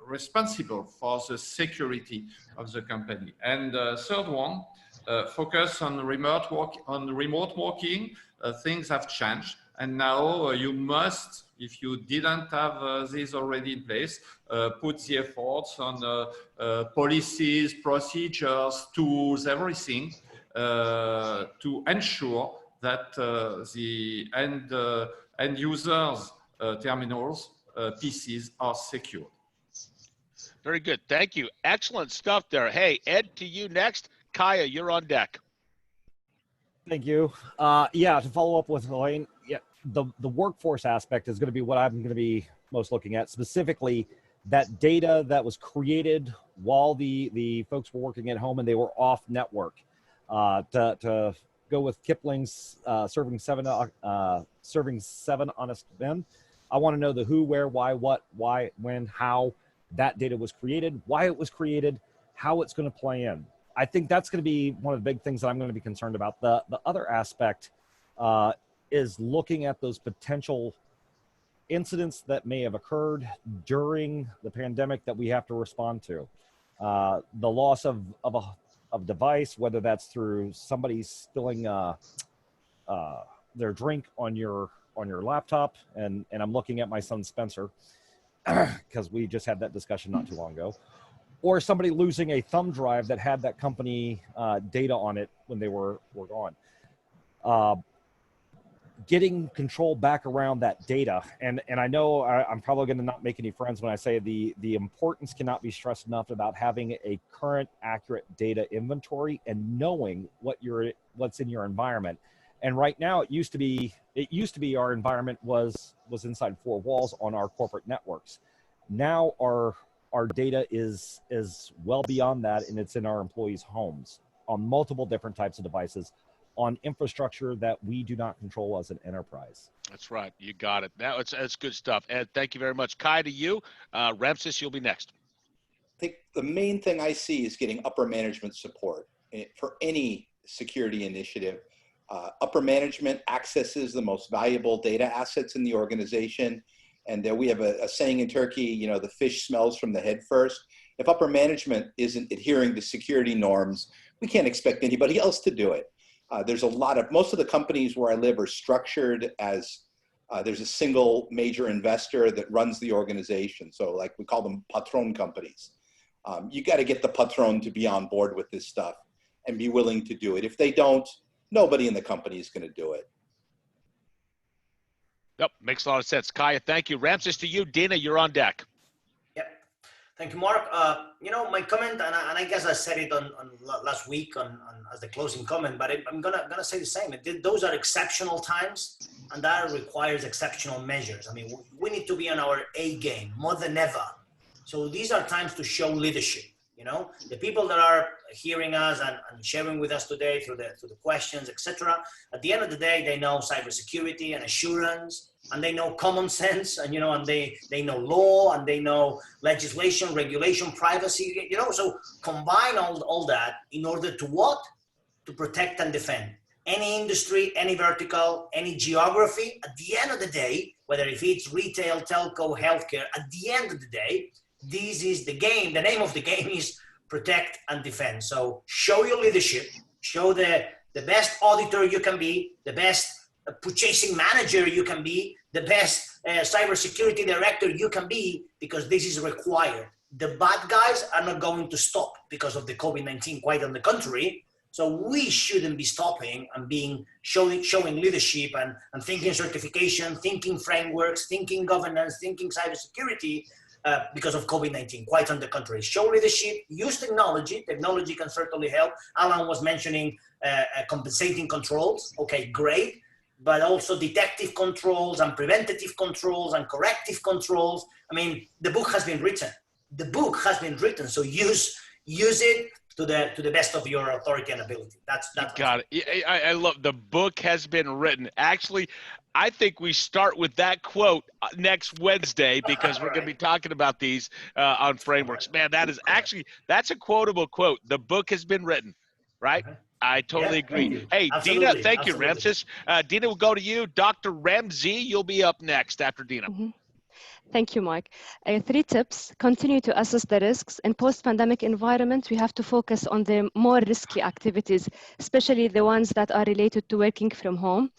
responsible for the security of the company. And third one, focus on remote working. Things have changed, and now you must, if you didn't have this already in place, put the efforts on policies, procedures, tools, everything to ensure that the end users' terminals, PCs are secure. Very good. Thank you. Excellent stuff there. Hey, Ed, to you next. Kaya, you're on deck. Thank you. Yeah, to follow up with Elaine, yeah, the workforce aspect is going to be what I'm going to be most looking at, specifically that data that was created while the folks were working at home and they were off network. To go with Kipling's serving seven honest men, I want to know the who, where, why, what, why, when, how that data was created, why it was created, how it's going to play in. I think that's going to be one of the big things that I'm going to be concerned about. The other aspect is looking at those potential incidents that may have occurred during the pandemic that we have to respond to. The loss of a device, whether that's through somebody spilling their drink on your laptop, and I'm looking at my son Spencer because we just had that discussion not too long ago, or somebody losing a thumb drive that had that company data on it when they were gone. Getting control back around that data, and I know I'm probably going to not make any friends when I say the importance cannot be stressed enough about having a current, accurate data inventory and knowing what's in your environment. And right now, it used to be our environment was inside four walls on our corporate networks. Now our data is well beyond that, and it's in our employees' homes on multiple different types of devices, on infrastructure that we do not control as an enterprise. That's right. You got it. That's good stuff. Ed, thank you very much. Kai, to you. Ramses, you'll be next. I think the main thing I see is getting upper management support for any security initiative. Upper management accesses the most valuable data assets in the organization. And we have a saying in Turkey, the fish smells from the head first. If upper management isn't adhering to security norms, we can't expect anybody else to do it. There's most of the companies where I live are structured as there's a single major investor that runs the organization. So like we call them patron companies. You got to get the patron to be on board with this stuff and be willing to do it. If they don't, nobody in the company is going to do it. Yep, makes a lot of sense. Kaya, thank you. Ramses, to you. Dina, you're on deck. Yep. Thank you, Mark. My comment, and I guess I said it on last week as the closing comment, but I'm gonna say the same. Those are exceptional times, and that requires exceptional measures. I mean, we need to be on our A game more than ever. So these are times to show leadership. The people that are hearing us and sharing with us today through the questions, etc. At the end of the day, they know cybersecurity and assurance, and they know common sense, and and they know law, and they know legislation, regulation, privacy. So combine all that in order to what? To protect and defend any industry, any vertical, any geography. At the end of the day, whether if it's retail, telco, healthcare, at the end of the day, this is the game. The name of the game is protect and defend. So show your leadership, show the best auditor you can be, the best purchasing manager you can be, the best cybersecurity director you can be, because this is required. The bad guys are not going to stop because of the COVID-19, quite on the contrary. So we shouldn't be stopping and showing leadership and thinking certification, thinking frameworks, thinking governance, thinking cybersecurity, because of COVID-19, quite on the contrary. Show leadership, use technology. Technology can certainly help. Alan was mentioning compensating controls. Okay, great. But also detective controls and preventative controls and corrective controls. I mean, the book has been written. The book has been written. So use it to the best of your authority and ability. That's got it. I love the book has been written. Actually, I think we start with that quote next Wednesday, because we're going to be talking about these on frameworks. Man, that's a quotable quote. The book has been written, right? I totally agree. Hey, absolutely. Dina, thank you, Ramses. Dina, we'll go to you. Dr. Ramsey, you'll be up next after Dina. Mm-hmm. Thank you, Mark. 3 tips. Continue to assess the risks. In post-pandemic environment, we have to focus on the more risky activities, especially the ones that are related to working from home.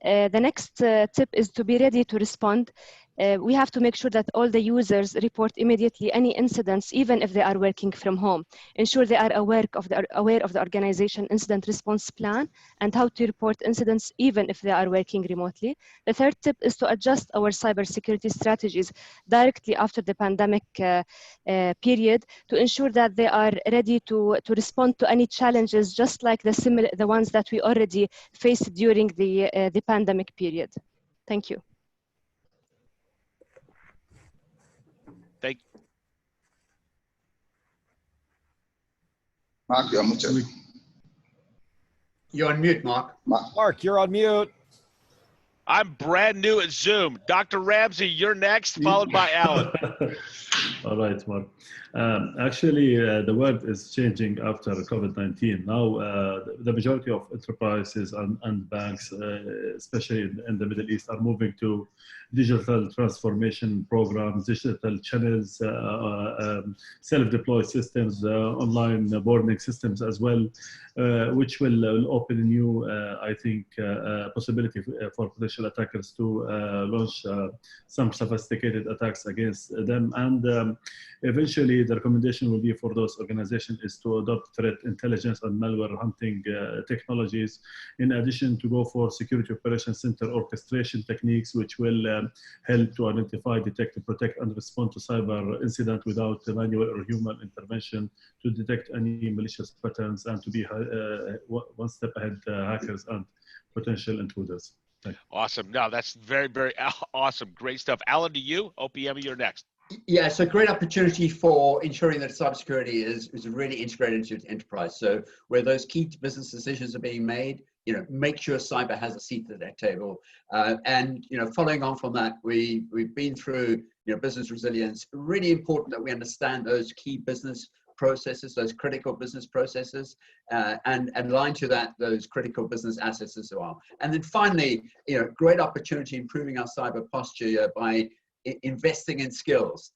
The next tip is to be ready to respond. We have to make sure that all the users report immediately any incidents, even if they are working from home. Ensure they are aware of the organization incident response plan and how to report incidents, even if they are working remotely. The third tip is to adjust our cybersecurity strategies directly after the pandemic period to ensure that they are ready to respond to any challenges, just like the ones that we already faced during the pandemic period. Thank you. Mark, you're muted. You're on mute, Mark. Mark, you're on mute. I'm brand new at Zoom. Dr. Ramsey, you're next, followed by Alan. All right, Mark. Actually, the world is changing after COVID-19. Now, the majority of enterprises and banks, especially in the Middle East, are moving to digital transformation programs, digital channels, self-deployed systems, online boarding systems as well, which will open a new, I think, possibility for potential attackers to launch some sophisticated attacks against them. And eventually, the recommendation will be for those organizations is to adopt threat intelligence and malware hunting technologies, in addition to go for security operations center orchestration techniques, which will help to identify, detect, protect, and respond to cyber incident without manual or human intervention, to detect any malicious patterns and to be one step ahead hackers and potential intruders. Awesome. No, that's very, very awesome. Great stuff. Alan, to you. OPM, you're next. Yeah, so great opportunity for ensuring that cybersecurity is really integrated into the enterprise. So where those key business decisions are being made, make sure cyber has a seat at that table. And following on from that, we've been through business resilience. Really important that we understand those key business processes, those critical business processes, and align to that those critical business assets as well. And then finally, great opportunity improving our cyber posture by investing in skills.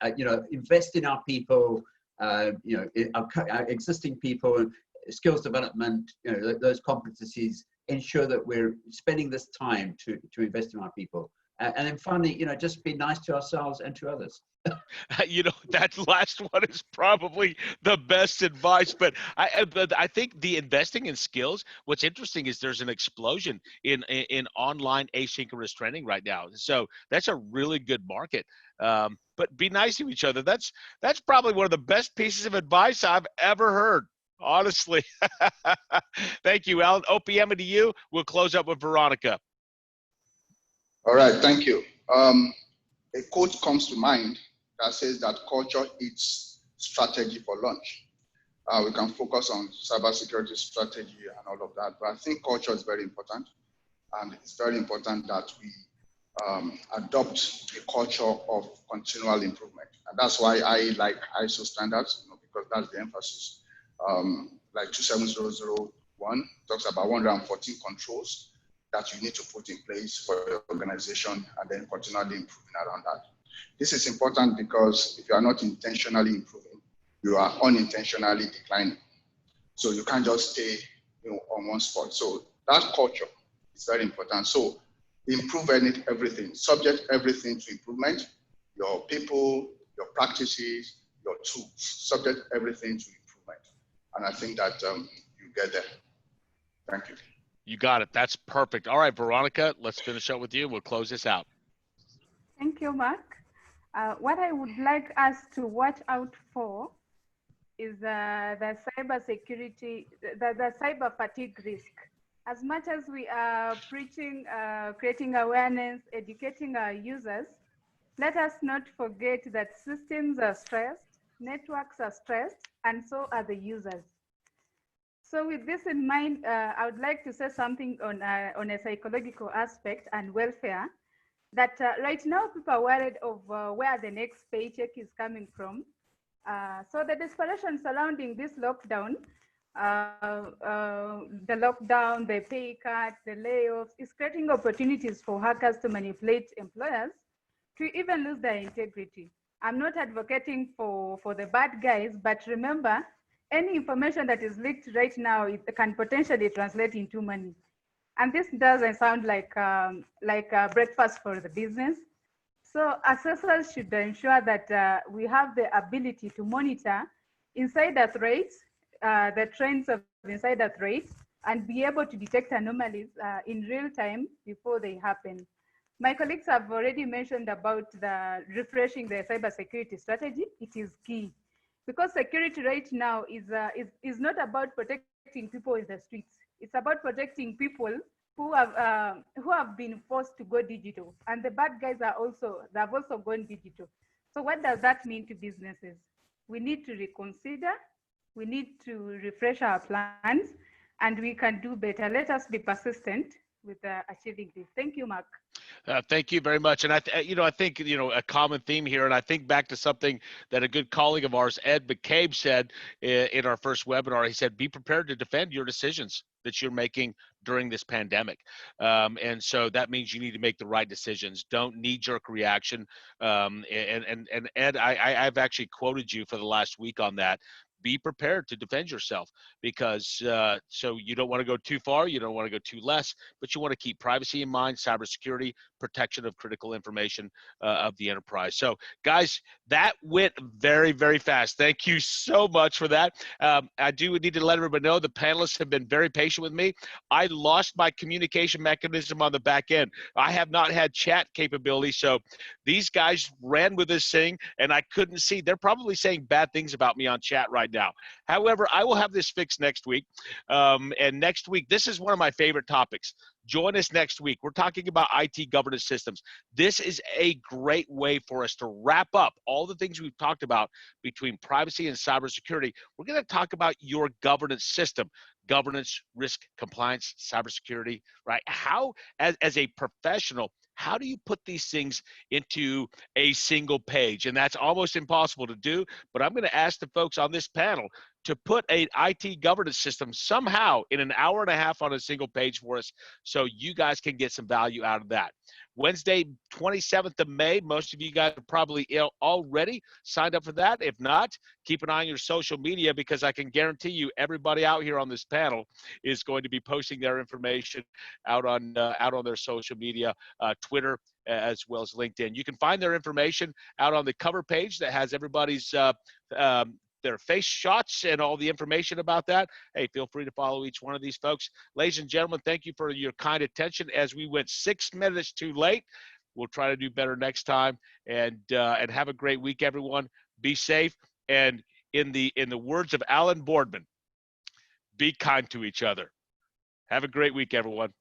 Invest in our people, our existing people, skills development, those competencies. Ensure that we're spending this time to invest in our people. And then finally, just be nice to ourselves and to others. That last one is probably the best advice, but I think the investing in skills, what's interesting is there's an explosion in online asynchronous training right now. So that's a really good market. But be nice to each other. That's probably one of the best pieces of advice I've ever heard, honestly. Thank you, Alan. OPM to you. We'll close up with Veronica. All right, thank you. A quote comes to mind that says that culture eats strategy for lunch. We can focus on cybersecurity strategy and all of that, but I think culture is very important, and it's very important that we adopt a culture of continual improvement, and that's why I like ISO standards, because that's the emphasis. Like 27001 talks about 114 controls that you need to put in place for your organization, and then continually improving around that. This is important because if you are not intentionally improving, you are unintentionally declining. So you can't just stay on one spot. So that culture is very important. So improve everything, subject everything to improvement, your people, your practices, your tools, subject everything to improvement. And I think that you get there. Thank you. You got it. That's perfect. All right, Veronica, let's finish up with you. We'll close this out. Thank you, Mark. What I would like us to watch out for is the cybersecurity, the cyber fatigue risk. As much as we are preaching, creating awareness, educating our users, let us not forget that systems are stressed, networks are stressed, and so are the users. So with this in mind, I would like to say something on a psychological aspect and welfare, that right now people are worried of where the next paycheck is coming from. So the desperation surrounding this lockdown, the pay cut, the layoffs, is creating opportunities for hackers to manipulate employers to even lose their integrity. I'm not advocating for the bad guys, but remember, any information that is leaked right now, it can potentially translate into money. And this doesn't sound like a breakfast for the business. So assessors should ensure that we have the ability to monitor insider threats, the trends of insider threats, and be able to detect anomalies in real time before they happen. My colleagues have already mentioned about the refreshing the cybersecurity strategy. It is key, because security right now is not about protecting people in the streets. It's about protecting people who have been forced to go digital, and the bad guys have also gone digital. So what does that mean to businesses? We need to reconsider. We need to refresh our plans, and we can do better. Let us be persistent. with achieving this. Thank you, Mark. Thank you very much. And I think, a common theme here, and I think back to something that a good colleague of ours, Ed McCabe, said in our first webinar. He said, be prepared to defend your decisions that you're making during this pandemic. And so that means you need to make the right decisions. Don't knee-jerk reaction. And Ed, I've actually quoted you for the last week on that. Be prepared to defend yourself, because so you don't want to go too far, you don't want to go too less, but you want to keep privacy in mind, cybersecurity, protection of critical information of the enterprise. So guys, that went very, very fast. Thank you so much for that. I do need to let everybody know the panelists have been very patient with me. I lost my communication mechanism on the back end. I have not had chat capability, so these guys ran with this thing and I couldn't see. They're probably saying bad things about me on chat right now. However, I will have this fixed next week. And next week, this is one of my favorite topics. Join us next week. We're talking about IT governance systems. This is a great way for us to wrap up all the things we've talked about between privacy and cybersecurity. We're going to talk about your governance system. Governance, risk, compliance, cybersecurity, right? How, as a professional, how do you put these things into a single page? And that's almost impossible to do, but I'm going to ask the folks on this panel to put an IT governance system somehow in an hour and a half on a single page for us, so you guys can get some value out of that. Wednesday, 27th of May, most of you guys are probably already signed up for that. If not, keep an eye on your social media, because I can guarantee you everybody out here on this panel is going to be posting their information out on their social media, Twitter, as well as LinkedIn. You can find their information out on the cover page that has everybody's their face shots and all the information about that. Hey, feel free to follow each one of these folks. Ladies and gentlemen, thank you for your kind attention as we went 6 minutes too late. We'll try to do better next time, and have a great week, everyone. Be safe, and in the words of Alan Boardman, be kind to each other. Have a great week, everyone.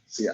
See ya.